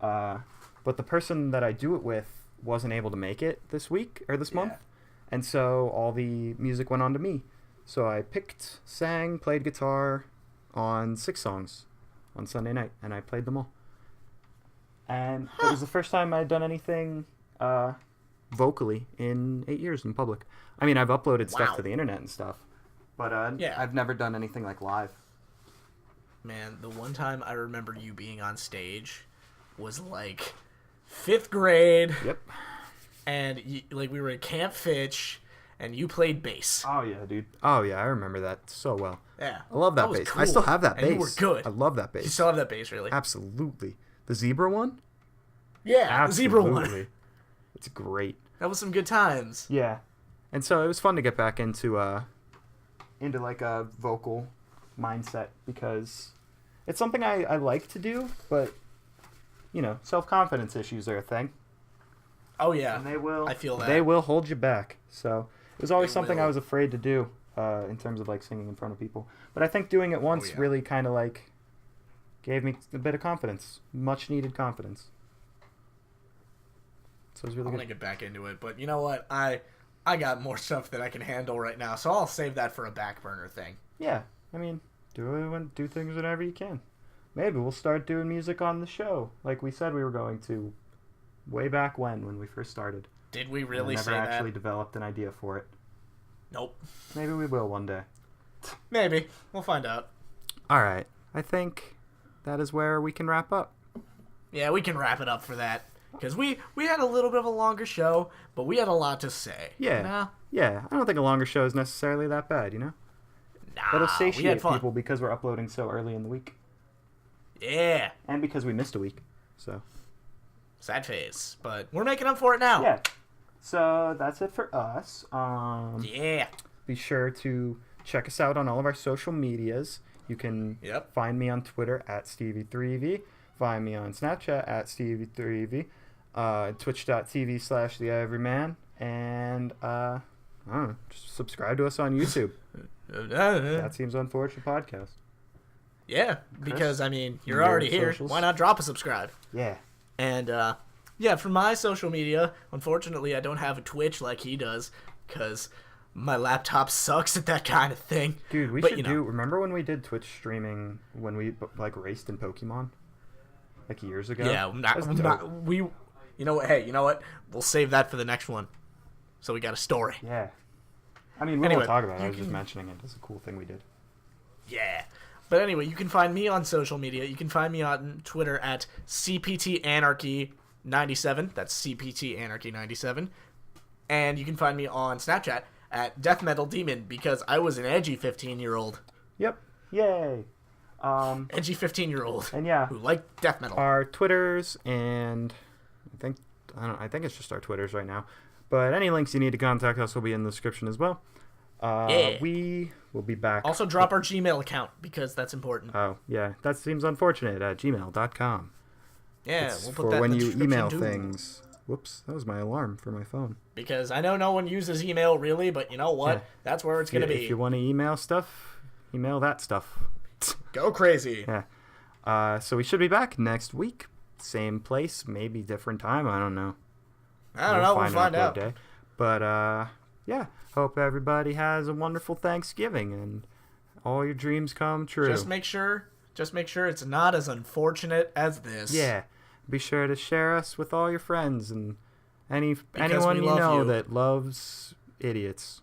but the person that I do it with wasn't able to make it this month, and so all the music went on to me. So I sang, played guitar on 6 songs on Sunday night, and I played them all. And it was the first time I'd done anything vocally in 8 years in public. I mean, I've uploaded stuff to the internet and stuff, but I've never done anything like live. Man, the one time I remember you being on stage was like 5th grade. Yep. And we were at Camp Fitch, and you played bass. Oh yeah, dude. Oh yeah, I remember that so well. Yeah. I love that bass. Cool. I still have that bass. And you were good. I love that bass. You still have that bass, really? Absolutely. The zebra one? Yeah, absolutely. The zebra one. It's great. That was some good times. Yeah. And so it was fun to get back into like a vocal mindset, because it's something I like to do, but self-confidence issues are a thing. Oh yeah. And they will. I feel that. They will hold you back. So it was always something I was afraid to do in terms of like singing in front of people. But I think doing it once really kind of like gave me a bit of confidence, much needed confidence. So it was really good. I want to get back into it, but you know what? I got more stuff that I can handle right now, so I'll save that for a back burner thing. Yeah, I mean, do things whenever you can. Maybe we'll start doing music on the show, like we said we were going to, way back when we first started. Did we really say that? Never actually developed an idea for it. Nope. Maybe we will one day. Maybe. We'll find out. All right. I think that is where we can wrap up. Yeah, we can wrap it up for that. Because we had a little bit of a longer show, but we had a lot to say. Yeah. Yeah. I don't think a longer show is necessarily that bad, Nah, it'll satiate people because we're uploading so early in the week. Yeah. And because we missed a week. So. Sad face. But we're making up for it now. Yeah. So that's it for us. Yeah. be sure to check us out on all of our social medias. You can find me on Twitter at Stevie3V. Find me on Snapchat at Stevie3V. Twitch.tv/TheEveryman. And, I don't know, just subscribe to us on YouTube. That Seems Unfortunate podcast. Yeah, because, I mean, you're already here. Socials? Why not drop a subscribe? Yeah. And, yeah, for my social media, unfortunately, I don't have a Twitch like he does, because my laptop sucks at that kind of thing. Dude, we should do... Remember when we did Twitch streaming when we, like, raced in Pokemon? Like, years ago? Yeah, you know what? Hey, you know what? We'll save that for the next one. So we got a story. Yeah. I mean, we won't talk about it. I was just mentioning it as a cool thing we did. Yeah. But anyway, you can find me on social media. You can find me on Twitter at CPTAnarchy97. That's CPTAnarchy97. And you can find me on Snapchat at Death Metal Demon, because I was an edgy 15-year-old. Yep. Yay. Edgy 15-year-old. And yeah. Who liked death metal. Our Twitters and I think it's just our Twitters right now. But any links you need to contact us will be in the description as well. We will be back. Also drop our Gmail account, because that's important. Oh, yeah. That seems unfortunate at gmail.com. Yeah, it's we'll put for that when in the you description email too. things. Whoops, that was my alarm for my phone. Because I know no one uses email really, but you know what? Yeah. That's where it's going to be. If you want to email stuff, email that stuff. Go crazy. Yeah. So we should be back next week. Same place, maybe different time. I don't know. We'll find out. Day. But, yeah. Hope everybody has a wonderful Thanksgiving and all your dreams come true. Just make sure it's not as unfortunate as this. Yeah. Be sure to share us with all your friends and anyone you know that loves idiots.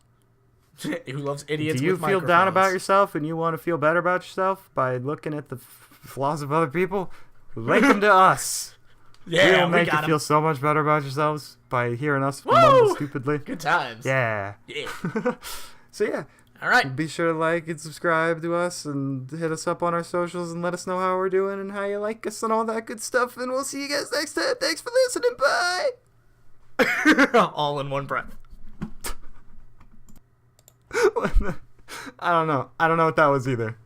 Who loves idiots. Do you feel down about yourself and you want to feel better about yourself by looking at the flaws of other people? Link them to us. Yeah, we'll make you feel so much better about yourselves by hearing us mumble stupidly. Good times. Yeah. Yeah. So yeah. All right. Be sure to like and subscribe to us and hit us up on our socials and let us know how we're doing and how you like us and all that good stuff. And we'll see you guys next time. Thanks for listening. Bye. All in one breath. I don't know. I don't know what that was either.